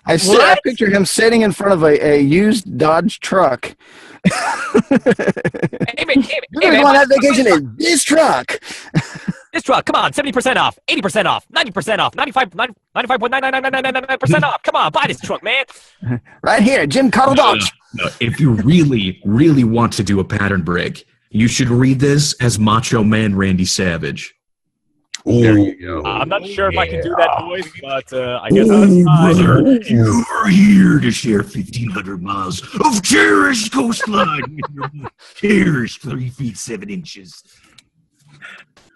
I picture him sitting in front of a used Dodge truck. Hey, man, You're going on vacation in this truck. This truck, come on, 70% off, 80% off, 90% off, 95.99999% off. Come on, buy this truck, man. Right here, Jim Cottle Dodge. No. If you really, really want to do a pattern break, you should read this as Macho Man Randy Savage. There you go. I'm not sure if I can do that voice, but I guess that's fine. You are here to share 1,500 miles of cherished coastline with your cherished 3 feet 7 inches.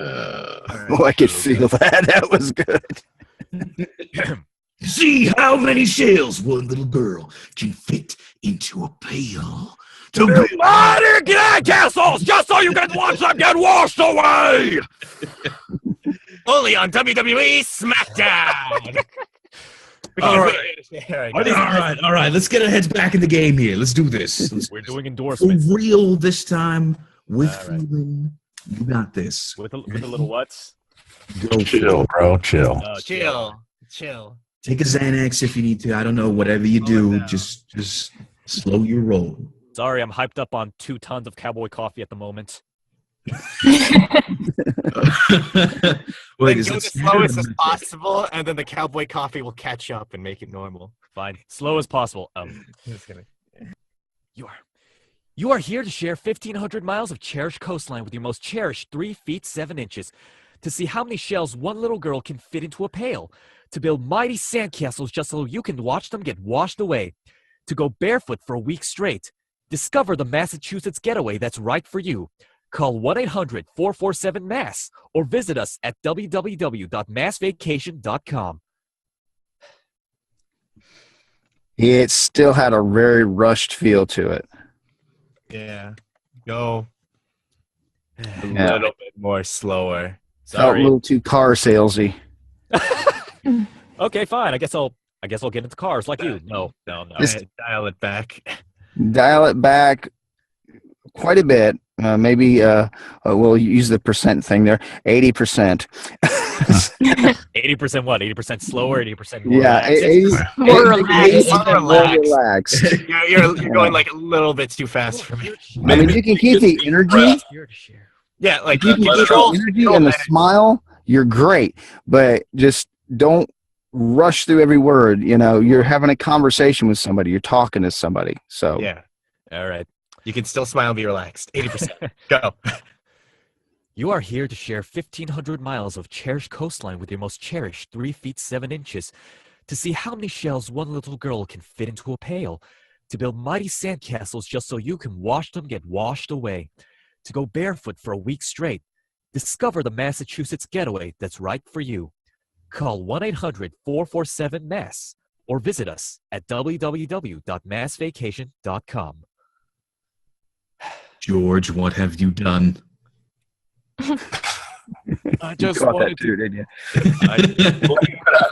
Oh, I could feel that. That was good. See how many shells one little girl can fit into a pail. To build Mighty castles, just so you can watch them get washed away. Only on WWE SmackDown. All right. Let's get our heads back in the game here. Let's do this. We're doing endorsements. For real this time with feeling. You got this. With a little what? Chill, bro. Chill. Chill. Take a Xanax if you need to. I don't know. Whatever you do, just slow your roll. Sorry, I'm hyped up on 2 tons of cowboy coffee at the moment. Wait, go as slowest as possible, and then the cowboy coffee will catch up and make it normal. Fine, slow as possible. Just kidding. You are here to share 1,500 miles of cherished coastline with your most cherished 3 feet 7 inches to see how many shells one little girl can fit into a pail, to build mighty sandcastles just so you can watch them get washed away, to go barefoot for a week straight. Discover the Massachusetts getaway that's right for you. Call 1-800-447-MASS or visit us at www.massvacation.com. It still had a very rushed feel to it. Yeah. Go. A Yeah. little bit more slower. Felt a Sorry. little too car salesy. Okay, fine. I guess I'll get into cars like you. No. Just- Dial it back. Dial it back quite a bit. Maybe we'll use the percent thing there. 80%. 80% what? 80% slower, 80% more Yeah, relaxed? 80, More relaxed. more relaxed. You're going like a little bit too fast for me. I mean, you can keep the energy. Here to share. Yeah, like You can keep the energy and the smile. You're great, but just don't rush through every word. You know, you're having a conversation with somebody. You're talking to somebody. So yeah. All right. You can still smile and be relaxed. 80%. Go. You are here to share 1,500 miles of cherished coastline with your most cherished 3 feet 7 inches, to see how many shells one little girl can fit into a pail, to build mighty sandcastles just so you can watch them get washed away, to go barefoot for a week straight. Discover the Massachusetts getaway that's right for you. Call 1-800-447-MASS or visit us at www.massvacation.com. George, what have you done? I just caught that wanted too, didn't you?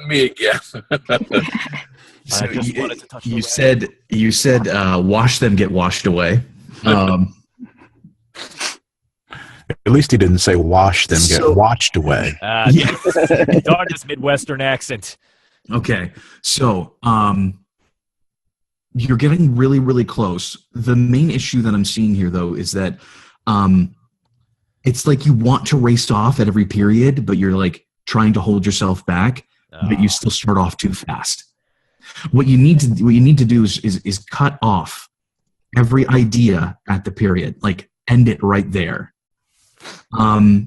Me again. So I just wanted to touch the you red. said watch them get washed away. At least he didn't say wash them, get So- watched away. Yeah. Darn this Midwestern accent. Okay, so you're getting really, really close. The main issue that I'm seeing here, though, is that it's like you want to race off at every period, but you're like trying to hold yourself back, but you still start off too fast. What you need to do is cut off every idea at the period, like end it right there. The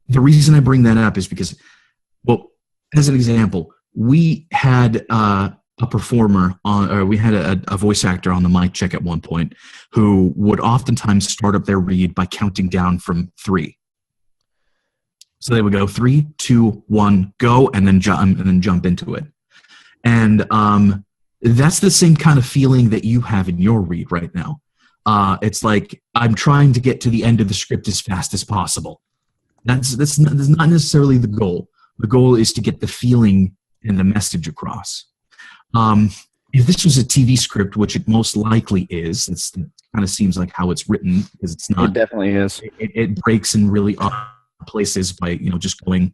reason I bring that up is because, well, as an example, we had a performer on, or we had a voice actor on the mic check at one point who would oftentimes start up their read by counting down from 3. So they would go 3, 2, 1, go, and then jump into it. And that's the same kind of feeling that you have in your read right now. It's like I'm trying to get to the end of the script as fast as possible. That's not necessarily the goal. The goal is to get the feeling and the message across. If this was a TV script, which it most likely is, it kind of seems like how it's written, because it's not. It definitely is. It breaks in really odd places by just going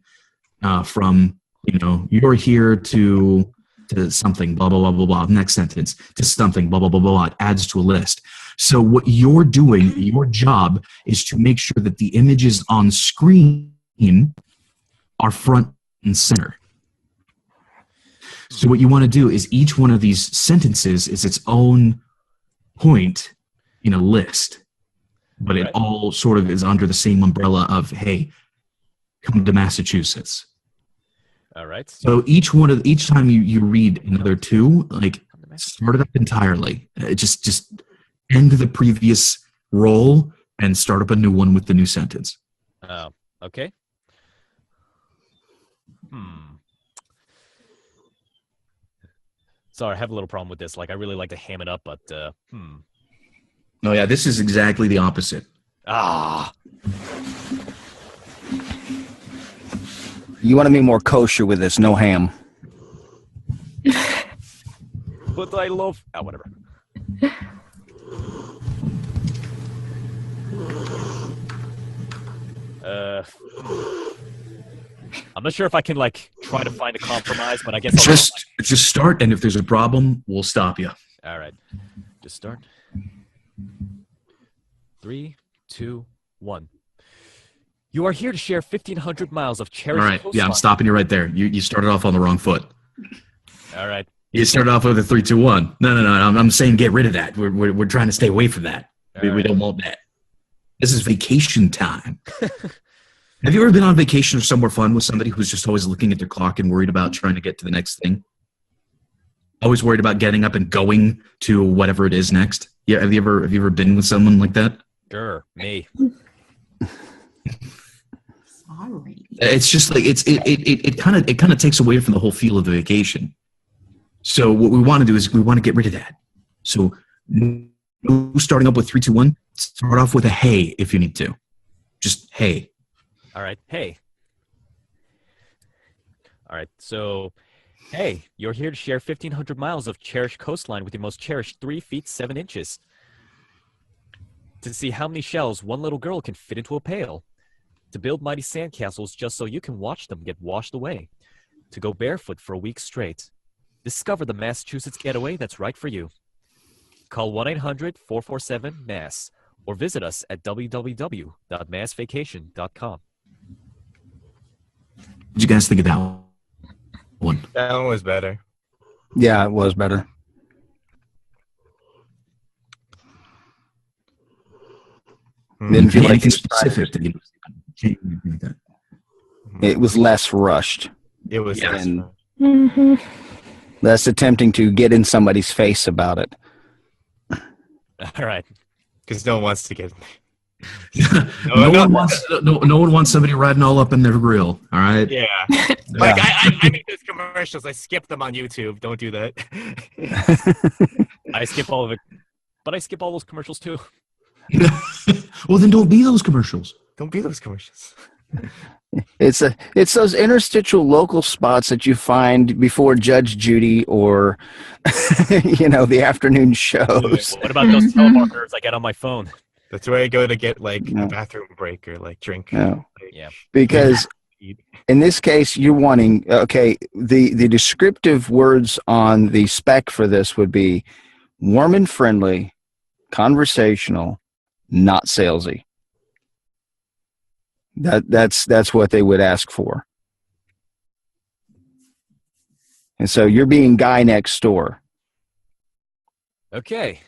from you're here to something blah blah blah blah blah, next sentence to something blah blah blah blah. It adds to a list. So what you're doing, your job is to make sure that the images on screen are front and center. So what you want to do is each one of these sentences is its own point in a list, but it all sort of is under the same umbrella of, hey, come to Massachusetts. All right. So each time you read another 2, like start it up entirely. Just end the previous roll and start up a new one with the new sentence. Okay. Sorry, I have a little problem with this. Like, I really like to ham it up, but Oh yeah, this is exactly the opposite. You want to be more kosher with this, no ham. But I love whatever. I'm not sure if I can try to find a compromise, but I guess Just start, and if there's a problem, we'll stop you. All right, just start. 3, 2, 1. You are here to share 1,500 miles of cherished All right, coastline. yeah, I'm stopping you right there. You started off on the wrong foot. All right. You started off with a 3, 2, 1. No. I'm saying get rid of that. We're trying to stay away from that. We don't want that. This is vacation time. Have you ever been on vacation or somewhere fun with somebody who's just always looking at their clock and worried about trying to get to the next thing? Always worried about getting up and going to whatever it is next. Yeah, have you ever been with someone like that? Sure, me. Sorry. It's just like it kind of takes away from the whole feel of the vacation. So what we want to do is we want to get rid of that. So starting up with 3, 2, 1. Start off with a hey if you need to. Just hey. All right. Hey. All right. So, hey, you're here to share 1,500 miles of cherished coastline with your most cherished 3 feet 7 inches. To see how many shells one little girl can fit into a pail. To build mighty sandcastles just so you can watch them get washed away. To go barefoot for a week straight. Discover the Massachusetts getaway that's right for you. Call 1-800-447-MASS or visit us at www.massvacation.com. What did you guys think of that one? That one was better. Yeah, it was better. Didn't feel like Anything specific that you think that? it was less rushed. It was and less attempting to get in somebody's face about it. All right. Because no one wants to get. No one wants somebody riding all up in their grill. All right. Yeah. Like I make those commercials. I skip them on YouTube. Don't do that. I skip all of it, but I skip all those commercials too. Well, then don't be those commercials. Don't be those commercials. It's those interstitial local spots that you find before Judge Judy or the afternoon shows. What about those telemarketers I get on my phone? That's where I go to get like a bathroom break or like drink. No. Yeah. Because in this case, you're wanting the descriptive words on the spec for this would be warm and friendly, conversational, not salesy. That's what they would ask for. And so you're being guy next door. Okay.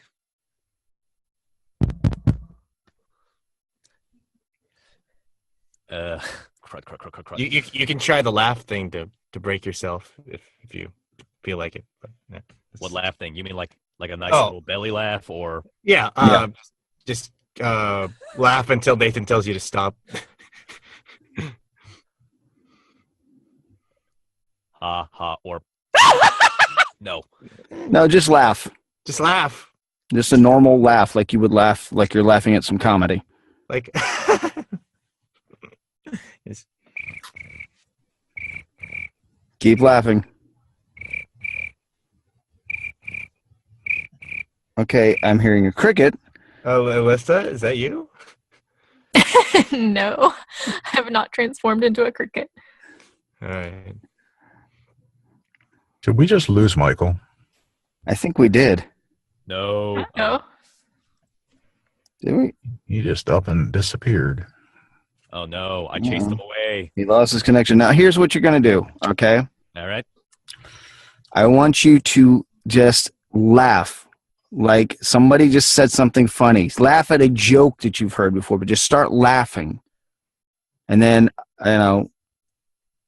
Crud. You can try the laugh thing to break yourself if you feel like it. But, yeah. What laugh thing? You mean like a nice little belly laugh or? Yeah. Just laugh until Nathan tells you to stop. Ha ha or no. No, just laugh. Just laugh. Just a normal laugh, like you would laugh, like you're laughing at some comedy. Like. Keep laughing. Okay, I'm hearing a cricket. Oh, Alyssa, is that you? No, I have not transformed into a cricket. All right. Did we just lose Michael? I think we did. No. No. Did we? He just up and disappeared. Oh no, I chased him away. He lost his connection. Now here's what you're going to do, okay? All right. I want you to just laugh like somebody just said something funny. Laugh at a joke that you've heard before, but just start laughing. And then,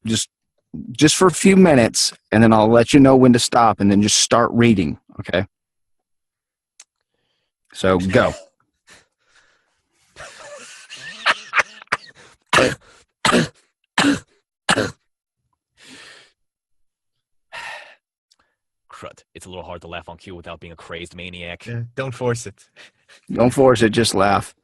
just for a few minutes, and then I'll let you know when to stop, and then just start reading, okay? So, go. Crud. It's a little hard to laugh on cue without being a crazed maniac. Yeah, don't force it. Don't force it, just laugh.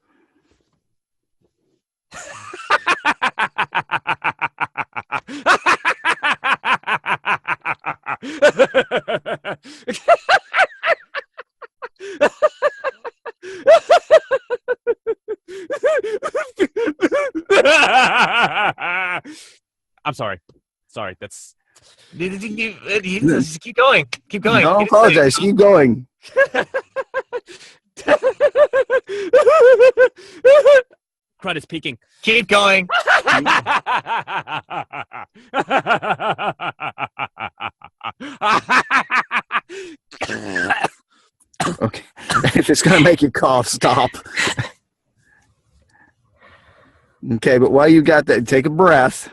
I'm sorry. Sorry, that's... Just keep going. Keep going. Don't apologize. Keep going. Crud is peeking. Keep going. Okay. If it's going to make you cough, stop. Okay, but while you got that, take a breath.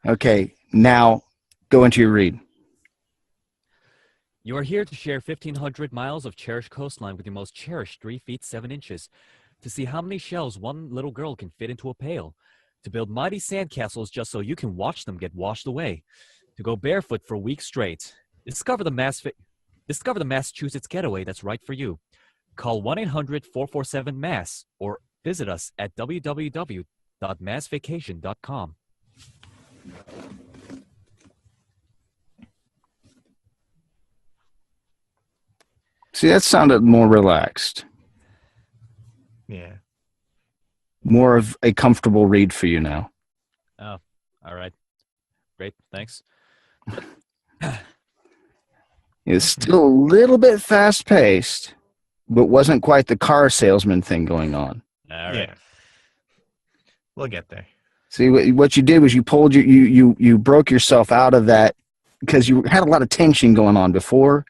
Okay, now go into your read. You are here to share 1,500 miles of cherished coastline with your most cherished 3 feet 7 inches. To see how many shells one little girl can fit into a pail. To build mighty sandcastles just so you can watch them get washed away. To go barefoot for a week straight. Discover the Discover the Massachusetts getaway that's right for you. Call 1-800-447-MASS or visit us at www.massvacation.com. See, that sounded more relaxed. Yeah. More of a comfortable read for you now. Oh, all right. Great, thanks. It's still a little bit fast-paced, but wasn't quite the car salesman thing going on. All right. Yeah. We'll get there. See, what you did was you pulled you broke yourself out of that because you had a lot of tension going on before,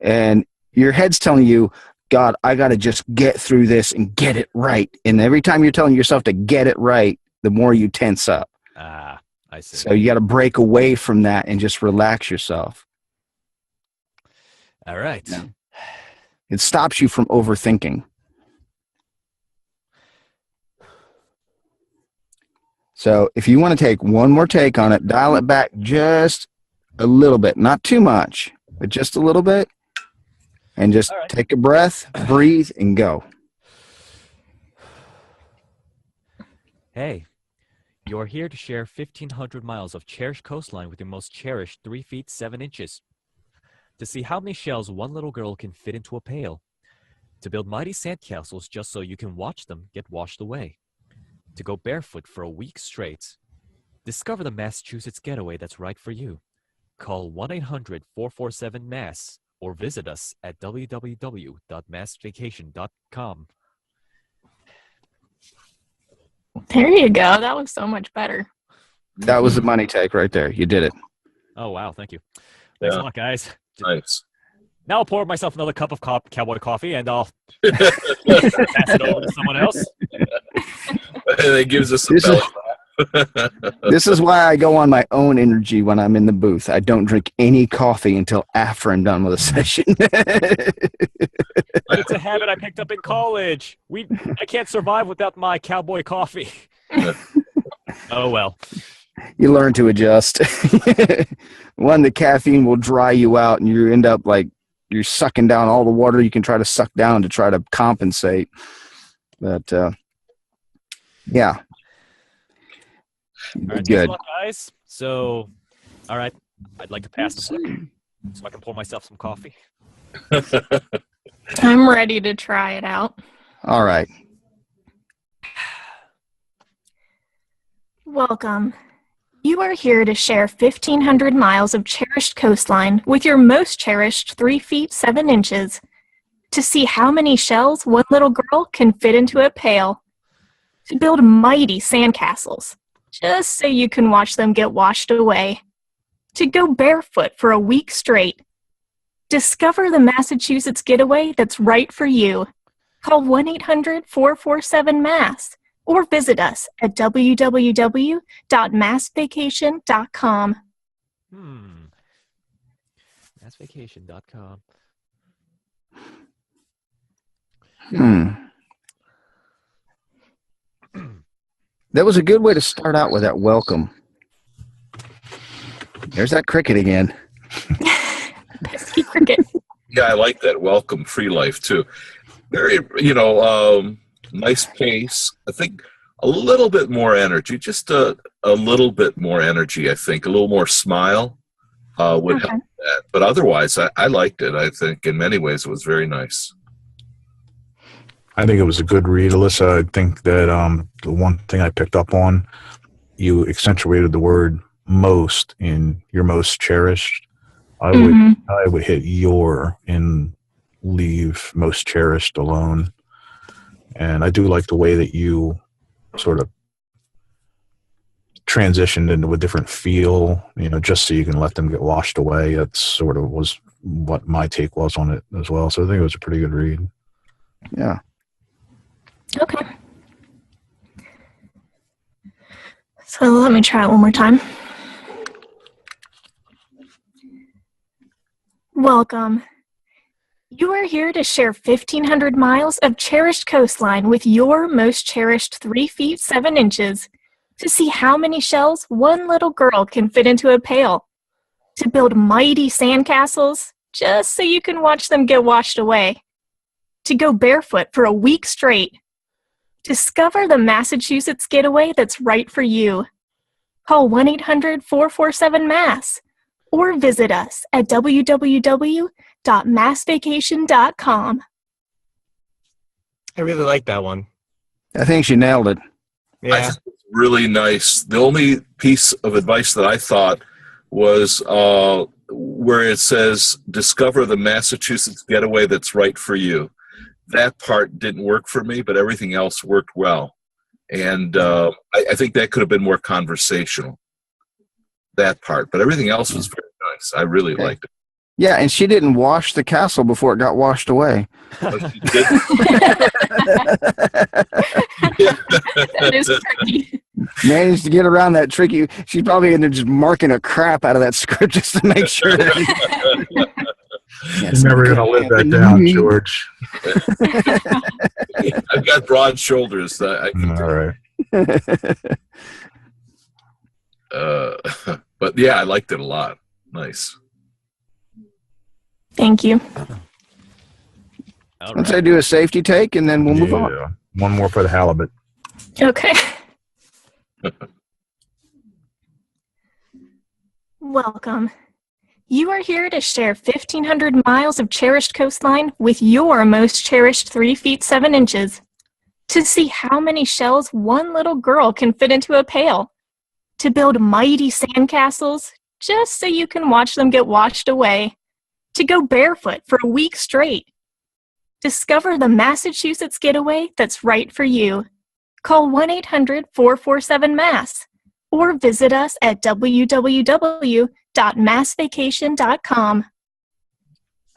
and your head's telling you, God, I got to just get through this and get it right. And every time you're telling yourself to get it right, the more you tense up. Ah, I see. So you got to break away from that and just relax yourself. All right. Yeah. It stops you from overthinking. So if you want to take one more take on it, dial it back just a little bit. Not too much, but just a little bit. And just take a breath, breathe, and go. Hey, you're here to share 1,500 miles of cherished coastline with your most cherished 3 feet 7 inches. To see how many shells one little girl can fit into a pail. To build mighty sandcastles just so you can watch them get washed away. To go barefoot for a week straight. Discover the Massachusetts getaway that's right for you. Call 1-800-447-MASS or visit us at www.massvacation.com. There you go. That was so much better. That was the money take right there. You did it. Oh, wow. Thank you. Thanks a lot, guys. Nice. Now I'll pour myself another cup of cowboy coffee, and I'll pass it over to someone else. And it gives us some This is why I go on my own energy when I'm in the booth. I don't drink any coffee until after I'm done with a session. It's a habit I picked up in college. I can't survive without my cowboy coffee. Oh, well. You learn to adjust. One, the caffeine will dry you out, and you end up like you're sucking down all the water you can try to suck down to try to compensate. But, yeah. All right, good. Thanks a lot, guys. So, all right, I'd like to pass the flip so I can pour myself some coffee. I'm ready to try it out. All right. Welcome. You are here to share 1,500 miles of cherished coastline with your most cherished 3 feet 7 inches to see how many shells one little girl can fit into a pail, to build mighty sandcastles, just so you can watch them get washed away, to go barefoot for a week straight. Discover the Massachusetts getaway that's right for you. Call 1-800-447-MASS or visit us at www.massvacation.com. Massvacation.com. That was a good way to start out with that welcome. There's that cricket again. Pesky cricket. Yeah, I like that. Welcome, free life, too. Very, nice pace. I think a little bit more energy, just a little bit more energy, I think. A little more smile would help that. But otherwise, I liked it. I think in many ways it was very nice. I think it was a good read, Alyssa. I think that the one thing I picked up on, you accentuated the word most in your most cherished. I would hit your and leave most cherished alone. And I do like the way that you sort of transitioned into a different feel, just so you can let them get washed away. That sort of was what my take was on it as well. So I think it was a pretty good read. Yeah. Okay. So let me try it one more time. Welcome. You are here to share 1,500 miles of cherished coastline with your most cherished 3 feet 7 inches to see how many shells one little girl can fit into a pail, to build mighty sandcastles just so you can watch them get washed away. To go barefoot for a week straight. Discover the Massachusetts getaway that's right for you. Call 1-800-447-MASS or visit us at www.massvacation.com. I really like that one. I think she nailed it. I Yeah. think it's really nice. The only piece of advice that I thought was where it says, discover the Massachusetts getaway that's right for you. That part didn't work for me, but everything else worked well. And I think that could have been more conversational, that part. But everything else was very nice. I really liked it. Yeah, and she didn't wash the castle before it got washed away. But she did- That is tricky. Managed to get around that tricky. She's probably in there just marking a crap out of that script just to make sure that You're never going to live that down, George. I've got broad shoulders. I can All right. but yeah, I liked it a lot. Nice. Thank you. All Let's right. do a safety take, and then we'll move on. Yeah. One more for the halibut. Okay. Welcome. You are here to share 1,500 miles of cherished coastline with your most cherished 3 feet 7 inches. To see how many shells one little girl can fit into a pail. To build mighty sandcastles just so you can watch them get washed away. To go barefoot for a week straight. Discover the Massachusetts getaway that's right for you. Call 1-800-447-MASS or visit us at www.massvacation.com.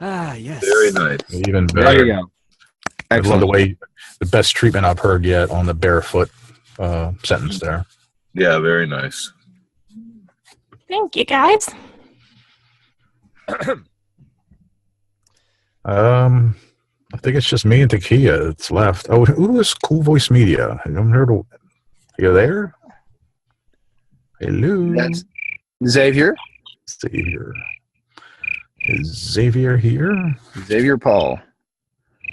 Ah, yes. Very nice. Even There better. you go. I love Excellent. the way, the best treatment I've heard yet on the barefoot sentence there. Yeah, very nice. Thank you, guys. I think it's just me and Takia that's left. Oh, who is Cool Voice Media? I haven't heard of. You there? Hello. That's Xavier. Xavier. Is Xavier here? Xavier Paul.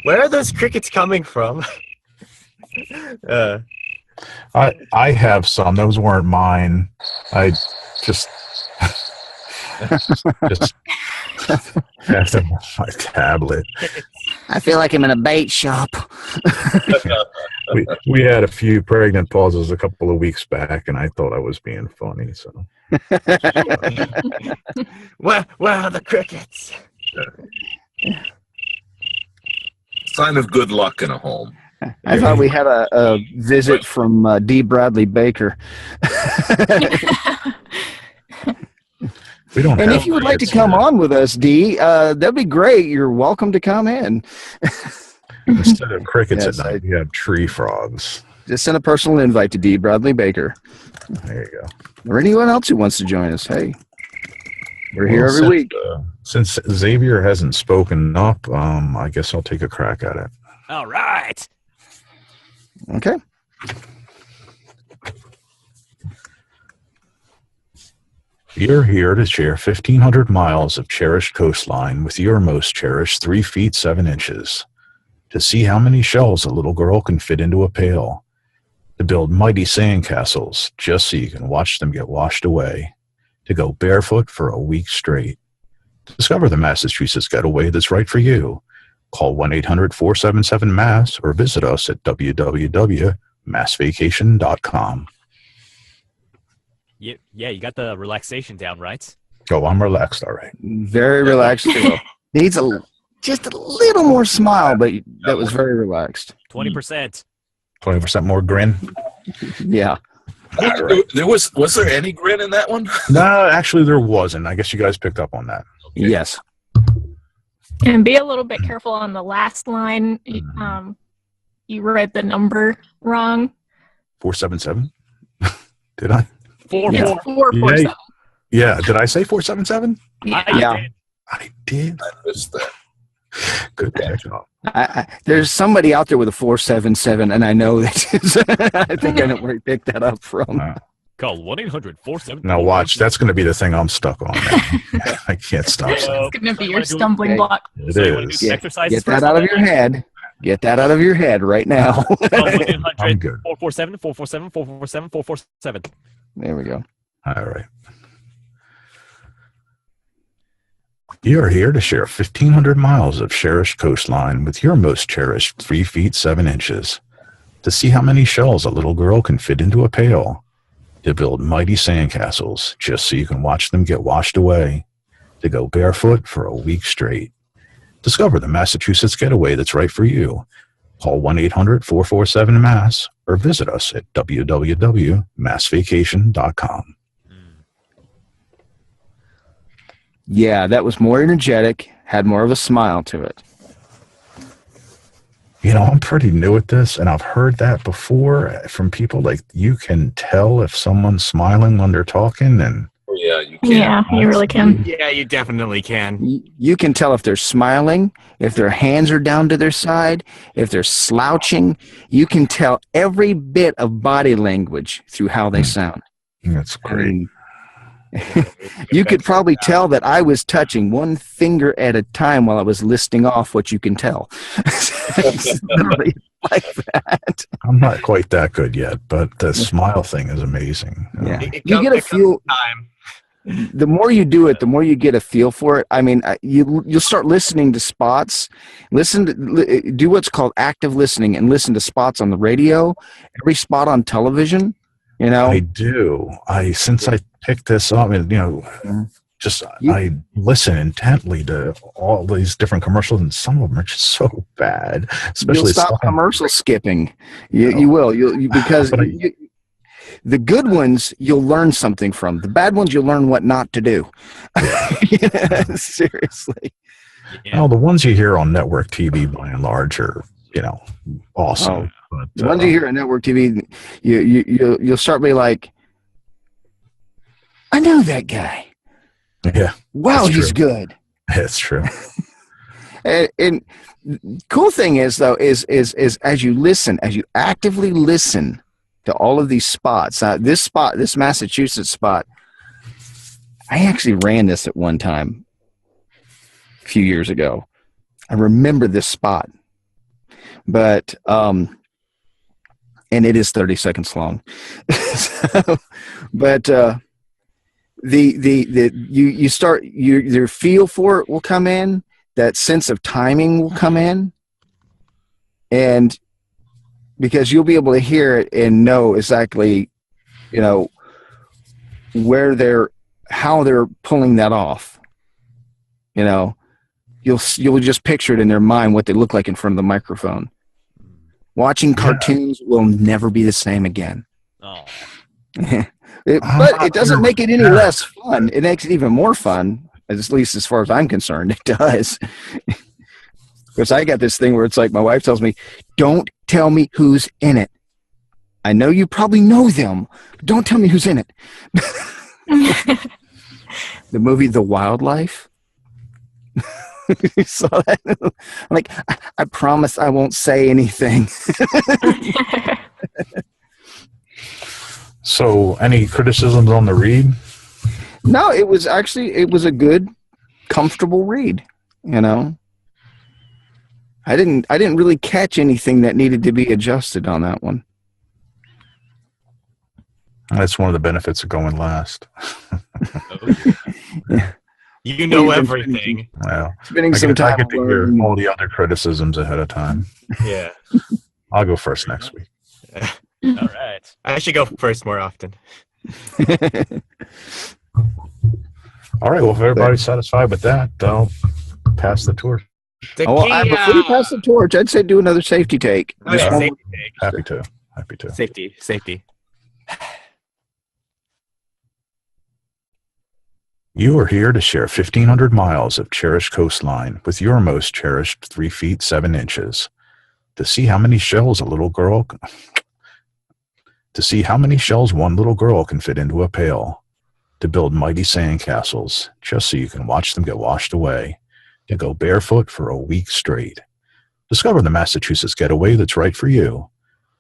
Where are those crickets coming from? I have some. Those weren't mine. I just just have them on my tablet. I feel like I'm in a bait shop. We had a few pregnant pauses a couple of weeks back, and I thought I was being funny. So where are the crickets? Sign of good luck in a home. I thought we had a visit from D. Bradley Baker. we don't. And have if you would like to crickets come here. on with us, D, that'd be great. You're welcome to come in. Instead of crickets Yes, at night, we have tree frogs. Just send a personal invite to D. Bradley Baker. There you go. Or anyone else who wants to join us. Hey, we're here Well, every since, week. Since Xavier hasn't spoken up, I guess I'll take a crack at it. All right. Okay. You're here to share 1,500 miles of cherished coastline with your most cherished 3 feet 7 inches. To see how many shells a little girl can fit into a pail. To build mighty sandcastles just so you can watch them get washed away. To go barefoot for a week straight. Discover the Massachusetts getaway that's right for you. Call 1-800-477-MASS or visit us at www.massvacation.com. Yeah, you got the relaxation down, right? Oh, I'm relaxed, all right. Very relaxed. Too. Needs just a little more smile, but that was very relaxed. 20%. 20% more grin. Yeah. All right. Was there any grin in that one? No, actually there wasn't. I guess you guys picked up on that. Yes. And be a little bit careful on the last line. You read the number wrong. 477? Did I? It's 447. Yeah. Did I say 477? Yeah. I did. I missed that. Good catch. There's somebody out there with a 477, and I know that. I think I know where he picked that up from. Call 1-800-47. Now watch. That's going to be the thing I'm stuck on now. I can't stop. It's going to be your stumbling block. It So you want to is. do some exercises Get first that out on of your head. Get that out of your head right now. Call 1-800 I'm good. 447 447 447 447. There we go. All right. You are here to share 1,500 miles of cherished coastline with your most cherished 3 feet 7 inches. To see how many shells a little girl can fit into a pail. To build mighty sandcastles just so you can watch them get washed away. To go barefoot for a week straight. Discover the Massachusetts getaway that's right for you. Call 1-800-447-MASS or visit us at www.massvacation.com. Yeah, that was more energetic, had more of a smile to it. You know, I'm pretty new at this, and I've heard that before from people. Like, you can tell if someone's smiling when they're talking, and Yeah, you can. Yeah, you really can. Yeah, you definitely can. You can tell if they're smiling, if their hands are down to their side, if they're slouching. You can tell every bit of body language through how they sound. that's I great. mean, you could probably tell that I was touching one finger at a time while I was listing off what you can tell. It's literally like that. I'm not quite that good yet, but the smile thing is amazing. Yeah. You get a feel. The more you do it, the more you get a feel for it. I mean, you'll start listening to spots. Do what's called active listening and listen to spots on the radio. Every spot on television. You know, I do. Since I picked this up, and I listen intently to all these different commercials, and some of them are just so bad. Especially you'll stop commercial skipping. You will. Because the good ones you'll learn something from. The bad ones you'll learn what not to do. Seriously. Yeah. The ones you hear on network TV by and large are awesome. But, the ones you hear on network TV, you'll start being like, I know that guy. Yeah. Wow, he's good. That's true. and cool thing is though, is as you actively listen to all of these spots. This Massachusetts spot, I actually ran this at one time a few years ago. I remember this spot, but and it is 30 seconds long. But you start your feel for it will come in, that sense of timing will come in, and because you'll be able to hear it and know exactly, how they're pulling that off. You'll just picture it in their mind what they look like in front of the microphone. Watching cartoons will never be the same again. Oh. But it doesn't make it any less fun. It makes it even more fun, at least as far as I'm concerned. It does. Because I got this thing where it's like my wife tells me, don't tell me who's in it. I know you probably know them, but don't tell me who's in it. The movie The Wildlife. You saw that? I'm like, I promise I won't say anything. So, any criticisms on the read? No, it was a good, comfortable read. I didn't really catch anything that needed to be adjusted on that one. That's one of the benefits of going last. Yeah. You know everything. Well, Spending some time I get to hear all the other criticisms ahead of time. Yeah. I'll go first next week. All right. I should go first more often. All right. Well, if everybody's satisfied with that, I'll pass the torch. Before you pass the torch, I'd say do another safety take. Safety Happy to. take. Safety. You are here to share 1,500 miles of cherished coastline with your most cherished 3 feet 7 inches. To see how many shells one little girl can fit into a pail. To build mighty sandcastles just so you can watch them get washed away. To go barefoot for a week straight. Discover the Massachusetts getaway that's right for you.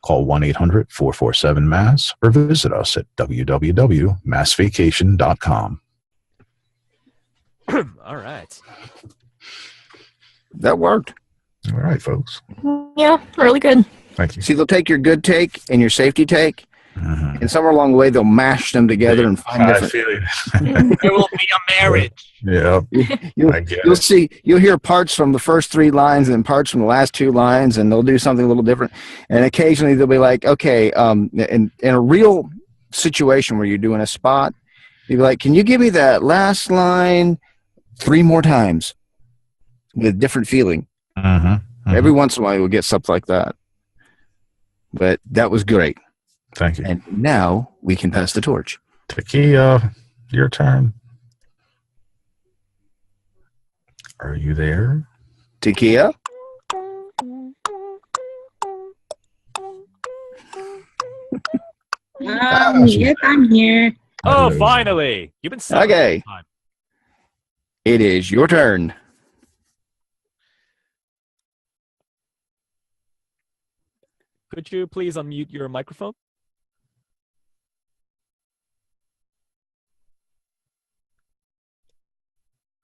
Call 1-800-447-MASS or visit us at www.massvacation.com. All right. That worked. All right, folks. Yeah, really good. Thank you. See, they'll take your good take and your safety take, Mhm. and somewhere along the way, they'll mash them together and find I different. feel you. There will be a marriage. Yeah, You'll, I get you'll it. see, you'll hear parts from the first 3 lines and parts from the last 2 lines, and they'll do something a little different. And occasionally they'll be like, okay, in a real situation where you're doing a spot, you'll be like, can you give me that last line 3 more times with different feeling? Every once in a while you'll get stuff like that. But that was great. Thank you. And now we can pass the torch. Takia, your turn. Are you there? Takia? Yes, I'm here. Oh, finally! You've been silent Okay. all the time. It is your turn. Could you please unmute your microphone?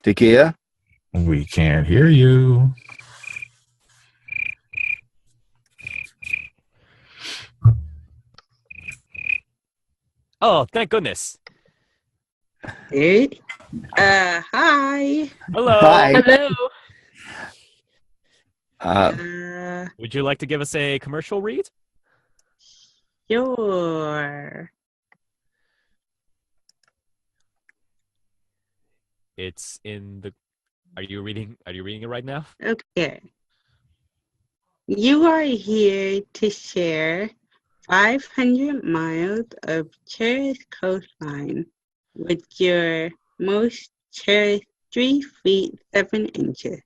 Takia? We can't hear you. Oh, thank goodness. Hey. Hi. Hello. Hi. Hello. Would you like to give us a commercial read? Sure. It's in the. Are you reading it right now? Okay. You are here to share 500 miles of cherished coastline with your most cherished 3 feet 7 inches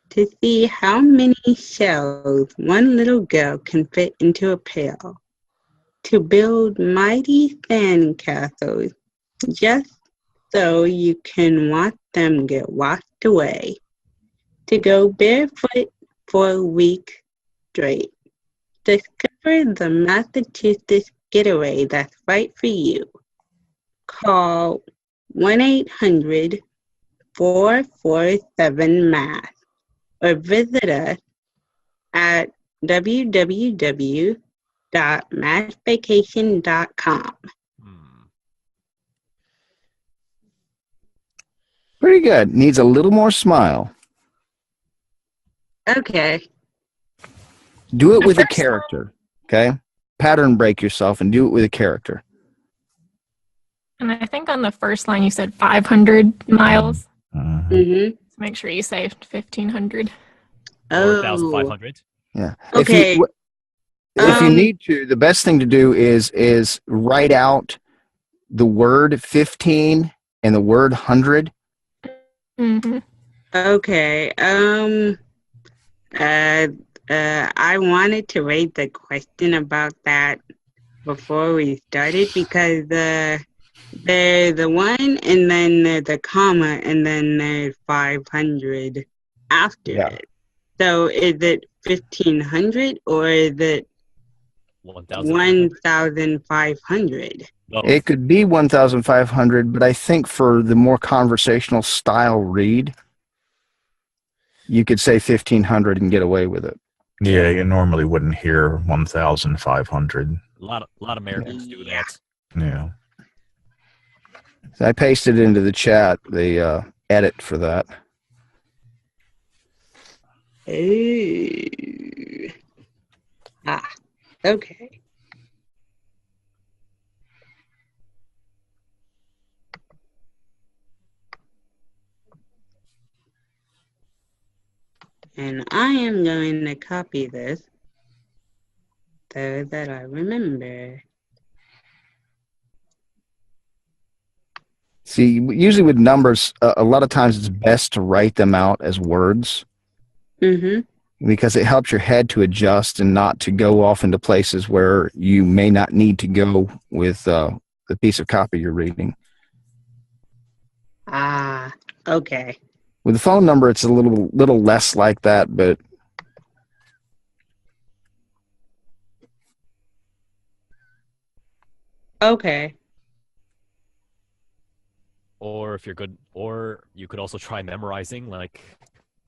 to see how many shells one little girl can fit into a pail, to build mighty sand castles just so you can watch them get washed away, to go barefoot for a week straight. Discover the Massachusetts getaway that's right for you. Call 1-800-447-MASS or visit us at www.massvacation.com. Pretty good. Needs a little more smile. Okay. Do it with a character, okay? Pattern break yourself and do it with a character. And I think on the first line you said 500 miles. Mm-hmm. Make sure you say 1,500. Or 1,500. Yeah. Okay. If you need to, the best thing to do is write out the word 15 and the word 100. Mm-hmm. Okay. I wanted to raise the question about that before we started because there's the 1 and then there's the comma and then there's 500 after it. So is it 1,500 or is it 1,500? It could be 1,500, but I think for the more conversational style read, you could say 1,500 and get away with it. Yeah, you normally wouldn't hear 1,500. A lot of Americans do that. Yeah. So I pasted into the chat the edit for that. Ooh. Okay. And I am going to copy this so that I remember. See, usually with numbers, a lot of times it's best to write them out as words because it helps your head to adjust and not to go off into places where you may not need to go with the piece of copy you're reading. Okay. With the phone number, it's a little less like that, but Okay. Or if you're good, or you could also try memorizing. Like,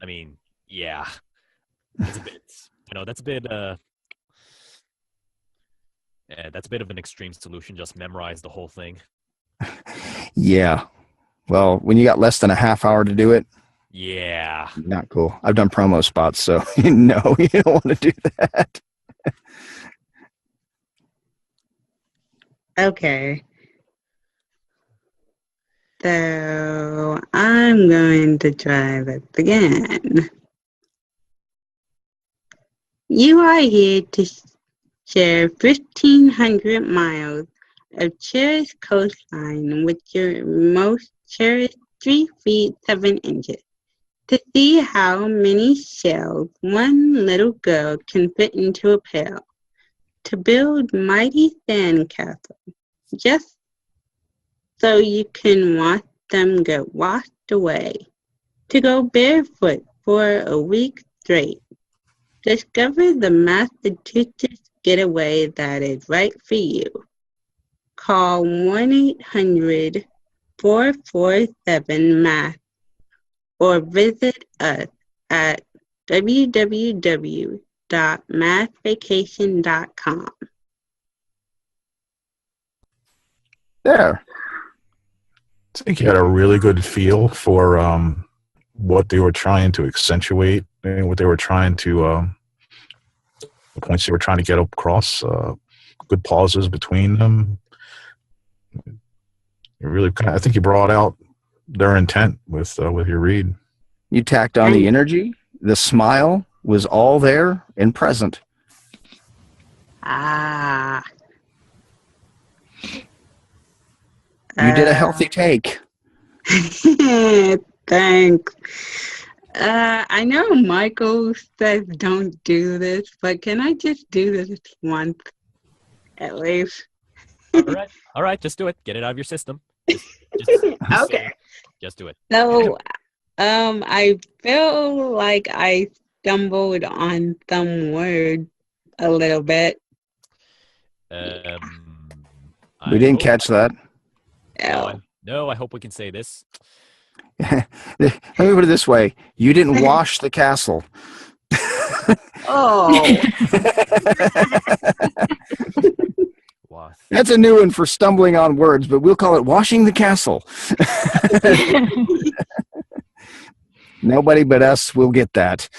I mean, yeah, it's a bit. That's a bit. That's a bit of an extreme solution. Just memorize the whole thing. Yeah. Well, when you got less than a half hour to do it, Yeah. not cool. I've done promo spots, so no, you don't want to do that. Okay. So I'm going to try this again. You are here to share 1,500 miles of cherished coastline with your most cherished 3 feet 7 inches to see how many shells one little girl can fit into a pail, to build mighty sandcastles, just so you can watch them get washed away, to go barefoot for a week straight. Discover the Massachusetts getaway that is right for you. Call 1-800-447-MATH or visit us at www.mathvacation.com. There. I think you had a really good feel for what they were trying to accentuate and what they were trying to, the points they were trying to get across. Good pauses between them. You really, I think you brought out their intent with your read. You tacked on the energy. The smile was all there and present. Ah. You did a healthy take. Thanks. I know Michael says don't do this, but can I just do this once, at least? All right, just do it. Get it out of your system. Just Okay. Just do it. So, I feel like I stumbled on some words a little bit. We didn't catch that. No, I hope we can say this. Let me put it this way. You didn't wash the castle. Oh. That's a new one for stumbling on words, but we'll call it washing the castle. Nobody but us will get that.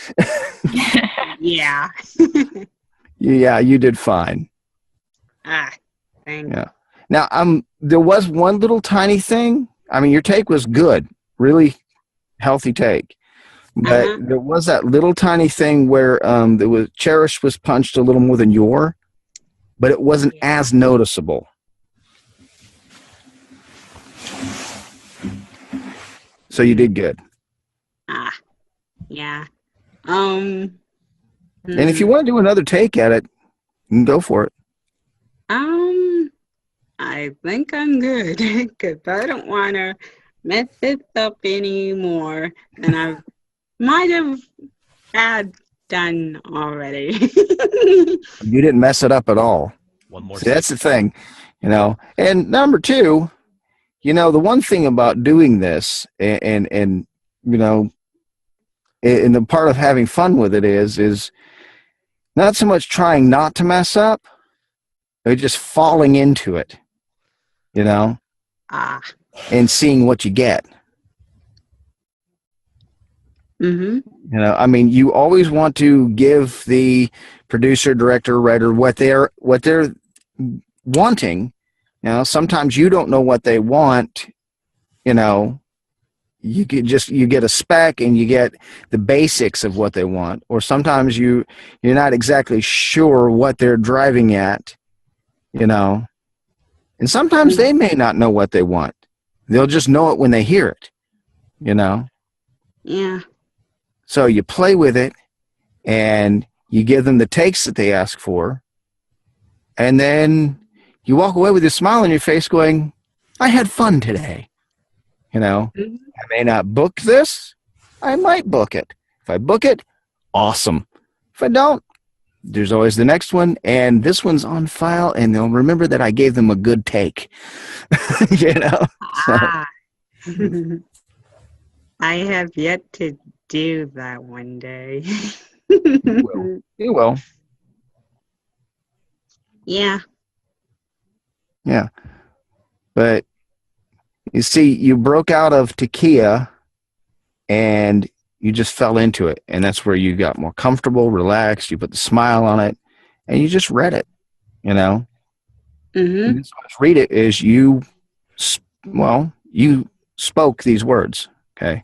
Yeah. Yeah, you did fine. Thanks. Yeah. Now, there was one little tiny thing. I mean, your take was good, really healthy take, but there was that little tiny thing where there was Cherish was punched a little more than your, but it wasn't as noticeable. So you did good. Yeah. And if you want to do another take at it, you can go for it. I think I'm good because I don't want to mess this up anymore than I might have had done already. You didn't mess it up at all. One more. See, that's the thing, And number two, the one thing about doing this and and the part of having fun with it is not so much trying not to mess up, but just falling into it, and seeing what you get. I mean, you always want to give the producer, director, writer what they're wanting. Sometimes you don't know what they want. You get a spec and you get the basics of what they want, or sometimes you're not exactly sure what they're driving at. And sometimes they may not know what they want. They'll just know it when they hear it. Yeah. So you play with it and you give them the takes that they ask for. And then you walk away with a smile on your face going, I had fun today. I may not book this. I might book it. If I book it, awesome. If I don't, there's always the next one, and this one's on file, and they'll remember that I gave them a good take. You know? So, Ah. I have yet to do that one day. you will. Yeah. Yeah. But you see, you broke out of Takia and you just fell into it. And that's where you got more comfortable, relaxed. You put the smile on it and you just read it, you know? Mm-hmm. And this read it is you spoke these words. Okay.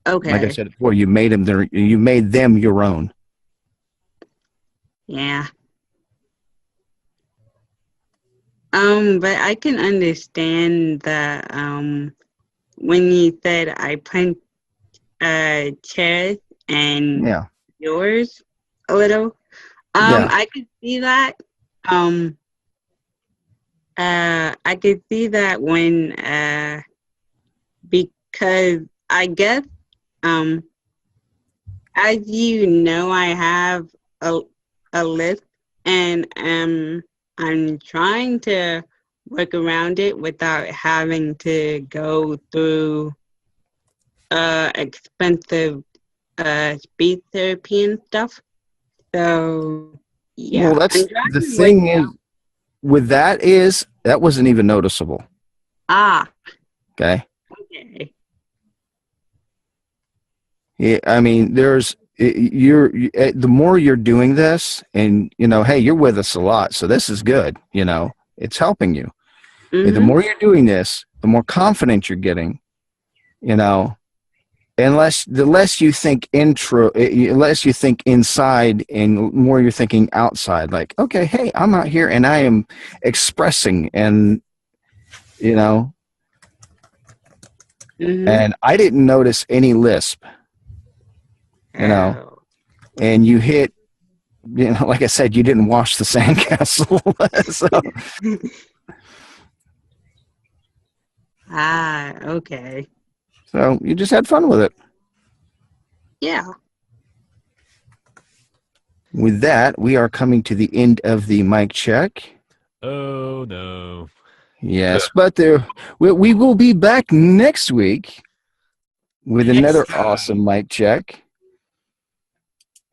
Okay. Like I said before, you made them your own. Yeah. But I can understand that when you said I punched chairs and yours a little. I could see that. I could see that when because I guess as you know, I have a list, and I'm trying to work around it without having to go through expensive speech therapy and stuff. So yeah. Well, that's the thing is with that wasn't even noticeable. Okay. Okay. Yeah, I mean, the more you're doing this, and you know, hey, you're with us a lot, so this is good. You know, it's helping you. Mm-hmm. The more you're doing this, the more confident you're getting. You know, the less you think less you think inside, and more you're thinking outside. Like, okay, hey, I'm out here and I am expressing, and you know, and I didn't notice any lisp. You know, and you hit, you know, like I said, you didn't wash the sandcastle. Okay. So you just had fun with it. Yeah. With that, we are coming to the end of the mic check. Oh, no. Yes, but we will be back next week with another awesome mic check.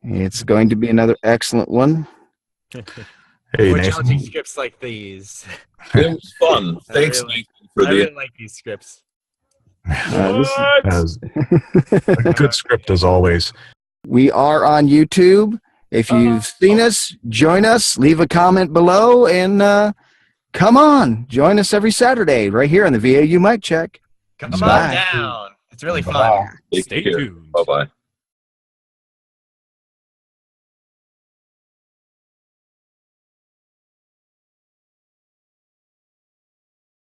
It's going to be another excellent one. Hey, More Nathan. challenging scripts like these. It was fun. Thanks, Nathan, for I really like these scripts. As a good script as always. We are on YouTube. If you've seen us, join us. Leave a comment below, and come on, join us every Saturday right here on the VAU mic check. Come on down. It's really fun. Stay tuned. Bye-bye.